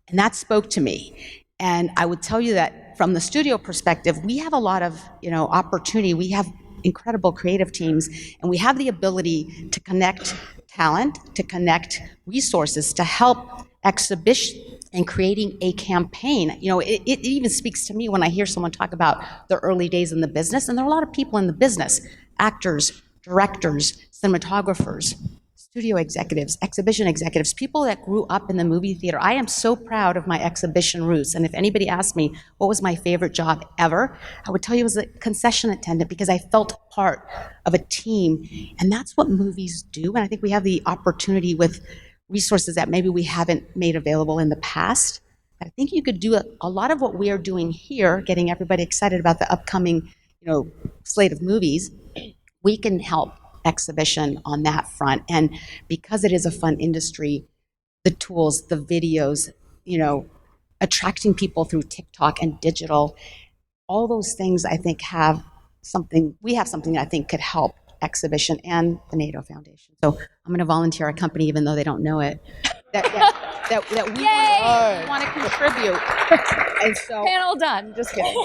and that spoke to me. And I would tell you that from the studio perspective, we have a lot of, opportunity. We have incredible creative teams, and we have the ability to connect talent, to connect resources, to help Exhibition in creating a campaign. It even speaks to me when I hear someone talk about the early days in the business, and there are a lot of people in the business, actors, directors, cinematographers, studio executives, exhibition executives, people that grew up in the movie theater. I am so proud of my exhibition roots. And if anybody asked me what was my favorite job ever, I would tell you it was a concession attendant, because I felt part of a team. And that's what movies do. And I think we have the opportunity with resources that maybe we haven't made available in the past. I think you could do a lot of what we are doing here, getting everybody excited about the upcoming, slate of movies. We can help Exhibition on that front. And because it is a fun industry, the tools, the videos, attracting people through TikTok and digital, all those things I think we have something that I think could help Exhibition and the NATO Foundation. So I'm going to volunteer our company, even though they don't know it, that we want to contribute. And so, Panel done. Just kidding.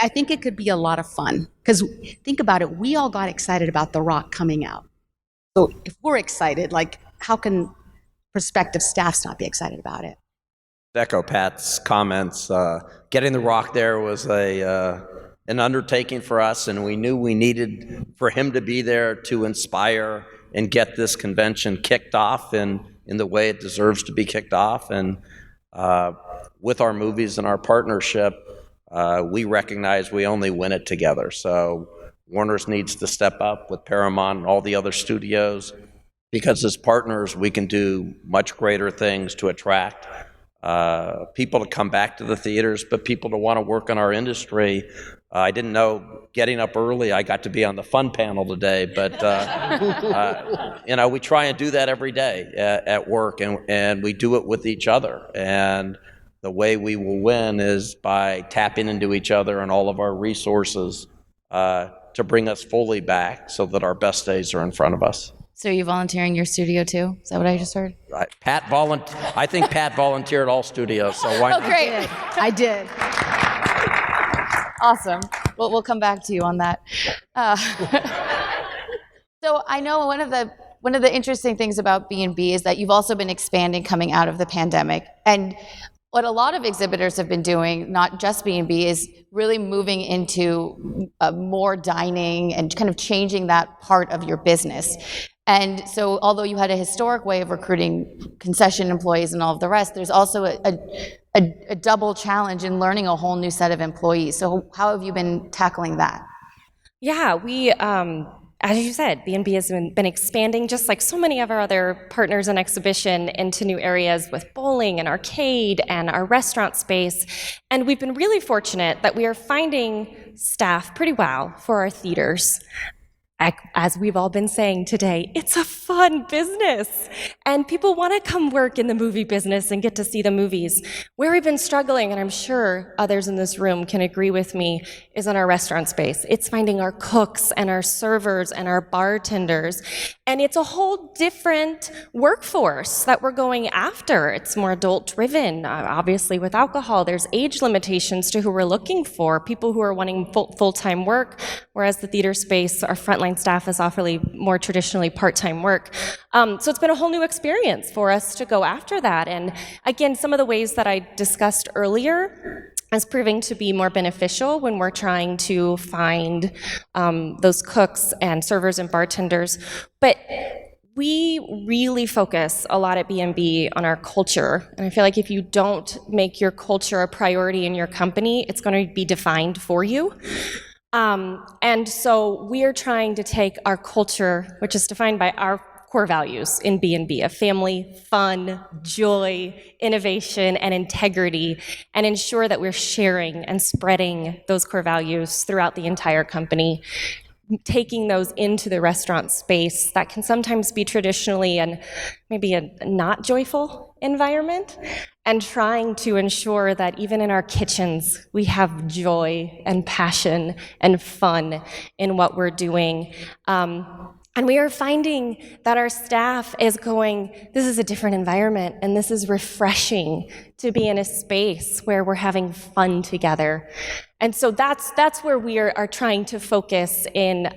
I think it could be a lot of fun, because think about it, we all got excited about The Rock coming out. So if we're excited, how can prospective staffs not be excited about it? Echo Pat's comments. Getting The Rock there was an undertaking for us, and we knew we needed for him to be there to inspire and get this convention kicked off in the way it deserves to be kicked off. And with our movies and our partnership, we recognize we only win it together. So Warner's needs to step up with Paramount and all the other studios, because as partners we can do much greater things to attract people to come back to the theaters, but people to want to work in our industry. I didn't know, getting up early, I got to be on the fun panel today, but we try and do that every day at work, and we do it with each other. And the way we will win is by tapping into each other and all of our resources to bring us fully back, so that our best days are in front of us. So are you volunteering your studio too? Is that what I just heard? I think Pat volunteered all studios, so why not? Oh, great. I did. Awesome. Well, we'll come back to you on that. So I know one of the interesting things about B&B is that you've also been expanding coming out of the pandemic. And what a lot of exhibitors have been doing, not just B&B, is really moving into more dining and kind of changing that part of your business. And so although you had a historic way of recruiting concession employees and all of the rest, there's also a double challenge in learning a whole new set of employees. So how have you been tackling that? Yeah, we, as you said, B&B has been expanding, just like so many of our other partners in exhibition, into new areas with bowling and arcade and our restaurant space. And we've been really fortunate that we are finding staff pretty well for our theaters. As we've all been saying today, it's a fun business, and people want to come work in the movie business and get to see the movies. Where we've been struggling, and I'm sure others in this room can agree with me, is in our restaurant space. It's finding our cooks and our servers and our bartenders, and it's a whole different workforce that we're going after. It's more adult-driven. Obviously, with alcohol, there's age limitations to who we're looking for, people who are wanting full-time work, whereas the theater space, our frontline staff is awfully more traditionally part-time work. So it's been a whole new experience for us to go after that. And again, some of the ways that I discussed earlier is proving to be more beneficial when we're trying to find those cooks and servers and bartenders. But we really focus a lot at B&B on our culture. And I feel like if you don't make your culture a priority in your company, it's going to be defined for you. And so we are trying to take our culture, which is defined by our core values in B&B, of family, fun, joy, innovation, and integrity, and ensure that we're sharing and spreading those core values throughout the entire company, taking those into the restaurant space that can sometimes be traditionally and maybe a not joyful environment, and trying to ensure that even in our kitchens, we have joy and passion and fun in what we're doing. And we are finding that our staff is going, this is a different environment, and this is refreshing to be in a space where we're having fun together. And so that's where we are trying to focus in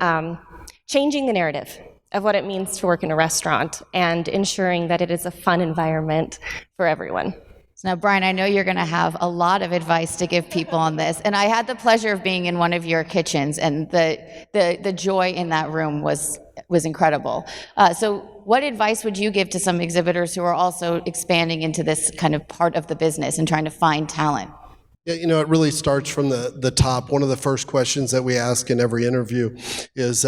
changing the narrative of what it means to work in a restaurant and ensuring that it is a fun environment for everyone. Now, Brian, I know you're going to have a lot of advice to give people on this, and I had the pleasure of being in one of your kitchens, and the joy in that room was incredible. So what advice would you give to some exhibitors who are also expanding into this kind of part of the business and trying to find talent? Yeah, it really starts from the top. One of the first questions that we ask in every interview is,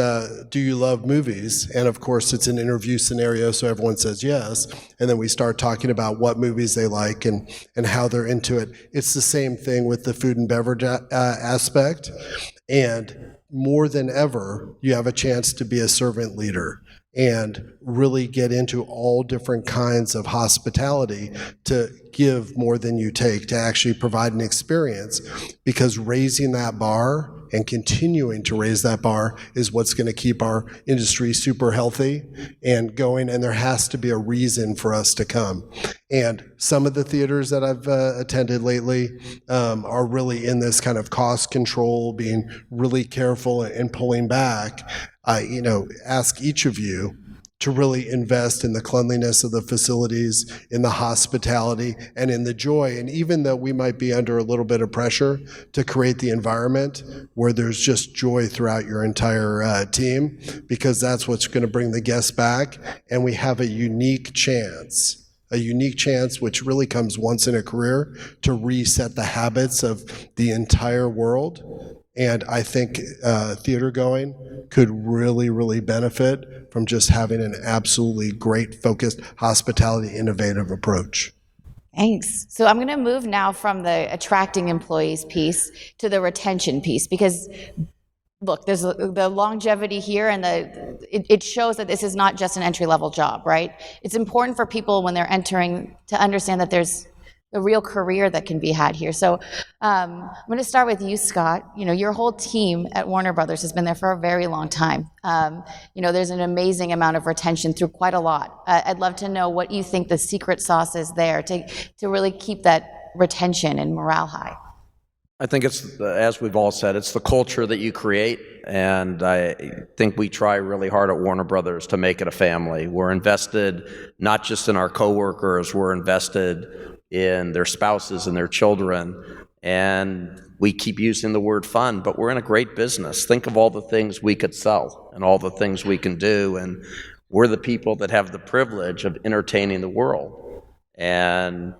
do you love movies? And of course, it's an interview scenario, so everyone says yes. And then we start talking about what movies they like and how they're into it. It's the same thing with the food and beverage aspect. And more than ever, you have a chance to be a servant leader and really get into all different kinds of hospitality, to give more than you take, to actually provide an experience, because raising that bar and continuing to raise that bar is what's going to keep our industry super healthy and going, and there has to be a reason for us to come. And some of the theaters that I've attended lately are really in this kind of cost control, being really careful and pulling back. Ask each of you to really invest in the cleanliness of the facilities, in the hospitality, and in the joy. And even though we might be under a little bit of pressure, to create the environment where there's just joy throughout your entire team, because that's what's going to bring the guests back. And we have a unique chance which really comes once in a career, to reset the habits of the entire world. And I think theater going could really, really benefit from just having an absolutely great, focused, hospitality, innovative approach. Thanks. So I'm going to move now from the attracting employees piece to the retention piece, because look, there's the longevity here, and it shows that this is not just an entry-level job, right? It's important for people when they're entering to understand that there's a real career that can be had here. So I'm going to start with you, Scott. Your whole team at Warner Brothers has been there for a very long time. There's an amazing amount of retention through quite a lot. I'd love to know what you think the secret sauce is there to really keep that retention and morale high. I think it's, as we've all said, it's the culture that you create, and I think we try really hard at Warner Brothers to make it a family. We're invested not just in our coworkers, we're invested in their spouses and their children, and we keep using the word fun, but we're in a great business. Think of all the things we could sell and all the things we can do, and we're the people that have the privilege of entertaining the world. And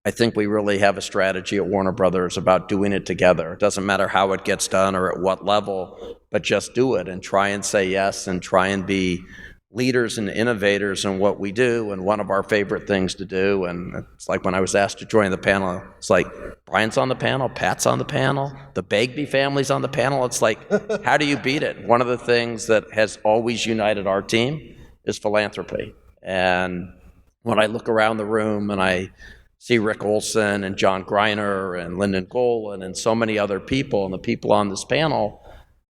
I think we really have a strategy at Warner Brothers about doing it together. It doesn't matter how it gets done or at what level, but just do it and try and say yes and try and be leaders and innovators in what we do. And one of our favorite things to do, and it's like when I was asked to join the panel, it's like, Brian's on the panel, Pat's on the panel, the Bagby family's on the panel. It's like, how do you beat it? One of the things that has always united our team is philanthropy. And when I look around the room and I see Rick Olson and John Greiner and Lyndon Golan and so many other people, and the people on this panel,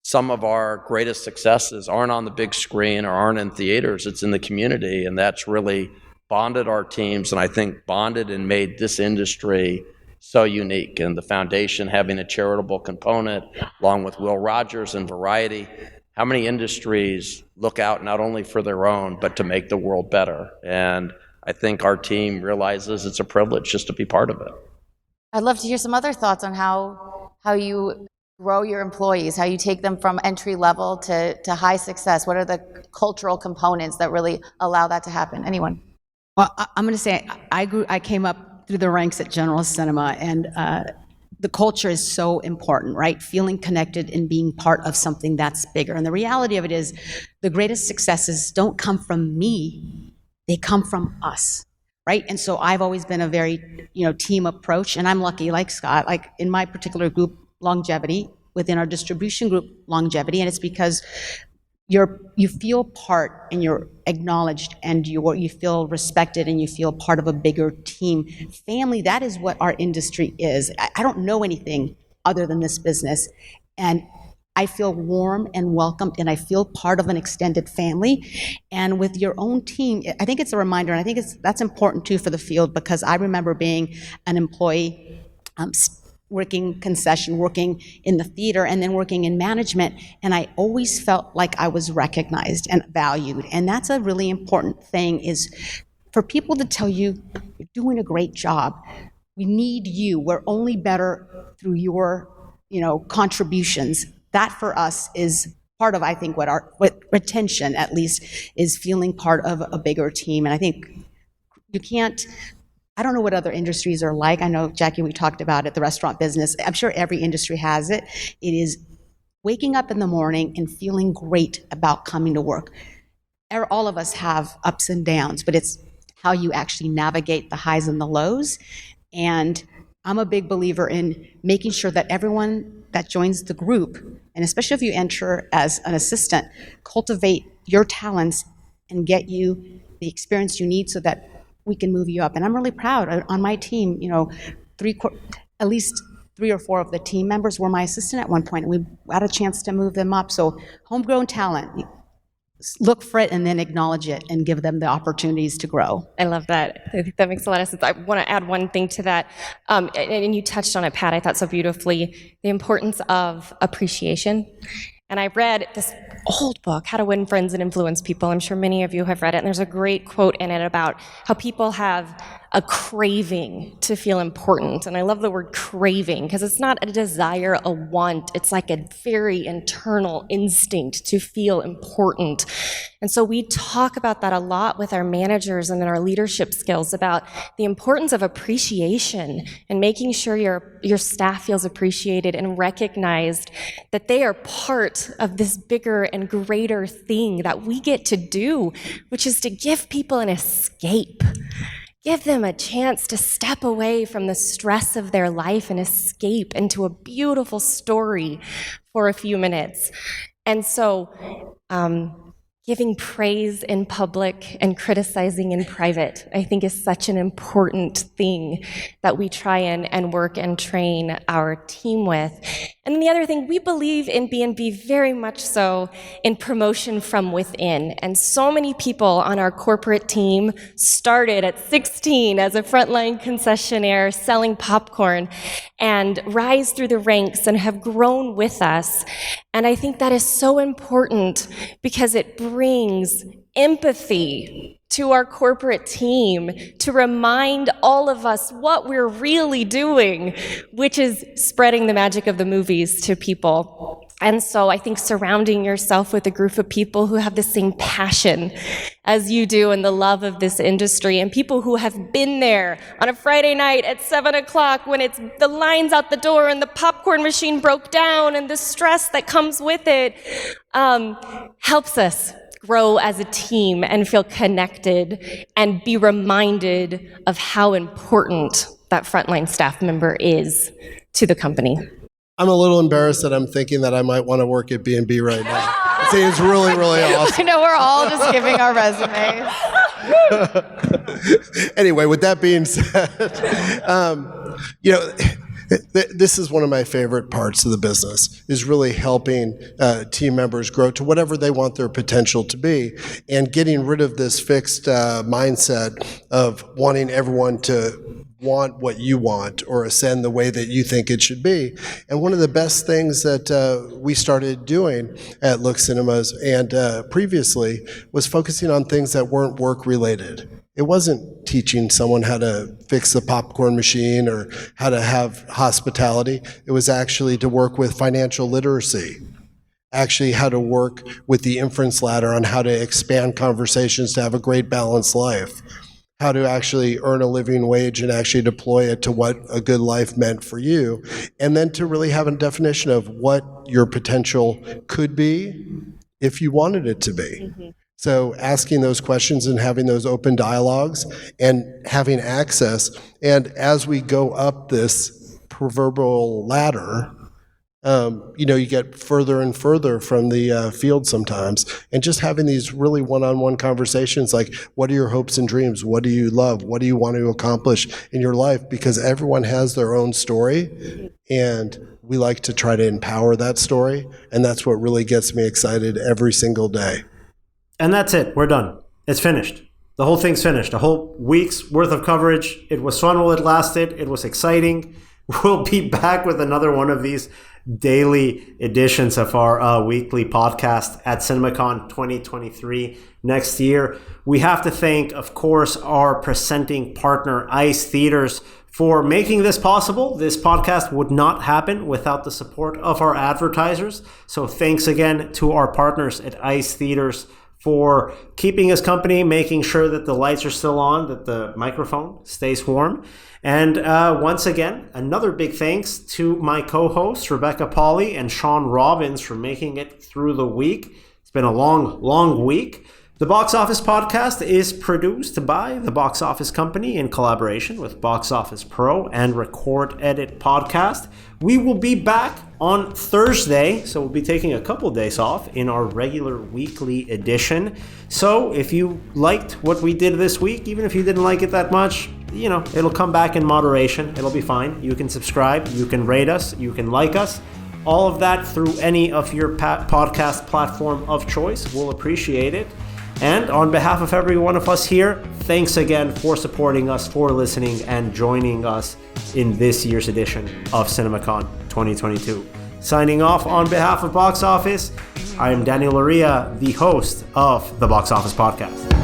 some of our greatest successes aren't on the big screen or aren't in theaters, it's in the community, and that's really bonded our teams, and I think bonded and made this industry so unique. And the foundation having a charitable component, along with Will Rogers and Variety, how many industries look out not only for their own, but to make the world better? And I think our team realizes it's a privilege just to be part of it. I'd love to hear some other thoughts on how you grow your employees, how you take them from entry level to high success. What are the cultural components that really allow that to happen? Anyone? Well, I'm going to say I came up through the ranks at General Cinema, and the culture is so important, right? Feeling connected and being part of something that's bigger. And the reality of it is the greatest successes don't come from me, they come from us, right? And so I've always been a very, team approach, and I'm lucky, like Scott, like in my particular group, longevity, within our distribution group, longevity, and it's because you feel part and you're acknowledged and you feel respected and you feel part of a bigger team. Family, that is what our industry is. I don't know anything other than this business. And I feel warm and welcomed and I feel part of an extended family. And with your own team, I think it's a reminder, and I think that's important too for the field, because I remember being an employee, working concession, working in the theater, and then working in management, and I always felt like I was recognized and valued. And that's a really important thing, is for people to tell you, you're doing a great job. We need you. We're only better through your, contributions. That for us is part of, I think, what retention, at least, is feeling part of a bigger team. And I think I don't know what other industries are like. I know, Jackie, we talked about it, the restaurant business. I'm sure every industry has it. It is waking up in the morning and feeling great about coming to work. All of us have ups and downs, but it's how you actually navigate the highs and the lows. And I'm a big believer in making sure that everyone that joins the group, and especially if you enter as an assistant, cultivate your talents and get you the experience you need so that we can move you up. And I'm really proud. On my team, at least 3 or 4 of the team members were my assistant at one point, and we had a chance to move them up. So homegrown talent, look for it and then acknowledge it and give them the opportunities to grow. I love that. I think that makes a lot of sense. I want to add one thing to that. And you touched on it, Pat, I thought so beautifully, the importance of appreciation. And I read this old book, How to Win Friends and Influence People. I'm sure many of you have read it. And there's a great quote in it about how people have a craving to feel important. And I love the word craving, because it's not a desire, a want. It's like a very internal instinct to feel important. And so we talk about that a lot with our managers and in our leadership skills, about the importance of appreciation and making sure your staff feels appreciated and recognized that they are part of this bigger and greater thing that we get to do, which is to give people an escape. Give them a chance to step away from the stress of their life and escape into a beautiful story for a few minutes. And so, giving praise in public and criticizing in private, I think, is such an important thing that we try and work and train our team with. And then the other thing, we believe in B&B very much so in promotion from within. And so many people on our corporate team started at 16 as a frontline concessionaire selling popcorn and rise through the ranks and have grown with us. And I think that is so important because it brings empathy to our corporate team to remind all of us what we're really doing, which is spreading the magic of the movies to people. And so I think surrounding yourself with a group of people who have the same passion as you do and the love of this industry, and people who have been there on a Friday night at 7 o'clock when it's the lines out the door and the popcorn machine broke down and the stress that comes with it, helps us grow as a team and feel connected and be reminded of how important that frontline staff member is to the company. I'm a little embarrassed that I'm thinking that I might want to work at B&B right now. It seems really, really awesome. I know, we're all just giving our resumes. Anyway, with that being said, this is one of my favorite parts of the business, is really helping team members grow to whatever they want their potential to be, and getting rid of this fixed mindset of wanting everyone to want what you want or ascend the way that you think it should be. And one of the best things that we started doing at Look Cinemas and previously was focusing on things that weren't work related. It wasn't teaching someone how to fix the popcorn machine or how to have hospitality. It was actually to work with financial literacy, actually how to work with the inference ladder on how to expand conversations to have a great balanced life, how to actually earn a living wage and actually deploy it to what a good life meant for you, and then to really have a definition of what your potential could be if you wanted it to be. So asking those questions and having those open dialogues and having access, and as we go up this proverbial ladder, you get further and further from the field sometimes, and just having these really one-on-one conversations like, what are your hopes and dreams? What do you love? What do you want to accomplish in your life? Because everyone has their own story, and we like to try to empower that story, and that's what really gets me excited every single day. And that's it. We're done. It's finished. The whole thing's finished. A whole week's worth of coverage. It was fun while it lasted. It was exciting. We'll be back with another one of these daily editions of our weekly podcast at CinemaCon 2023 next year. We have to thank, of course, our presenting partner, ICE Theaters, for making this possible. This podcast would not happen without the support of our advertisers. So thanks again to our partners at ICE Theaters for keeping us company, making sure that the lights are still on, that the microphone stays warm. And once again, another big thanks to my co-hosts, Rebecca Pahle and Shawn Robbins, for making it through the week. It's been a long, long week. The Box Office Podcast is produced by the Box Office Company in collaboration with Box Office Pro and Record Edit Podcast. We will be back on Thursday, so we'll be taking a couple days off in our regular weekly edition. So if you liked what we did this week, even if you didn't like it that much, it'll come back in moderation. It'll be fine. You can subscribe, you can rate us, you can like us. All of that through any of your podcast platform of choice. We'll appreciate it. And on behalf of every one of us here, thanks again for supporting us, for listening, and joining us in this year's edition of CinemaCon 2022. Signing off on behalf of Box Office, I am Daniel Loria, the host of the Box Office Podcast.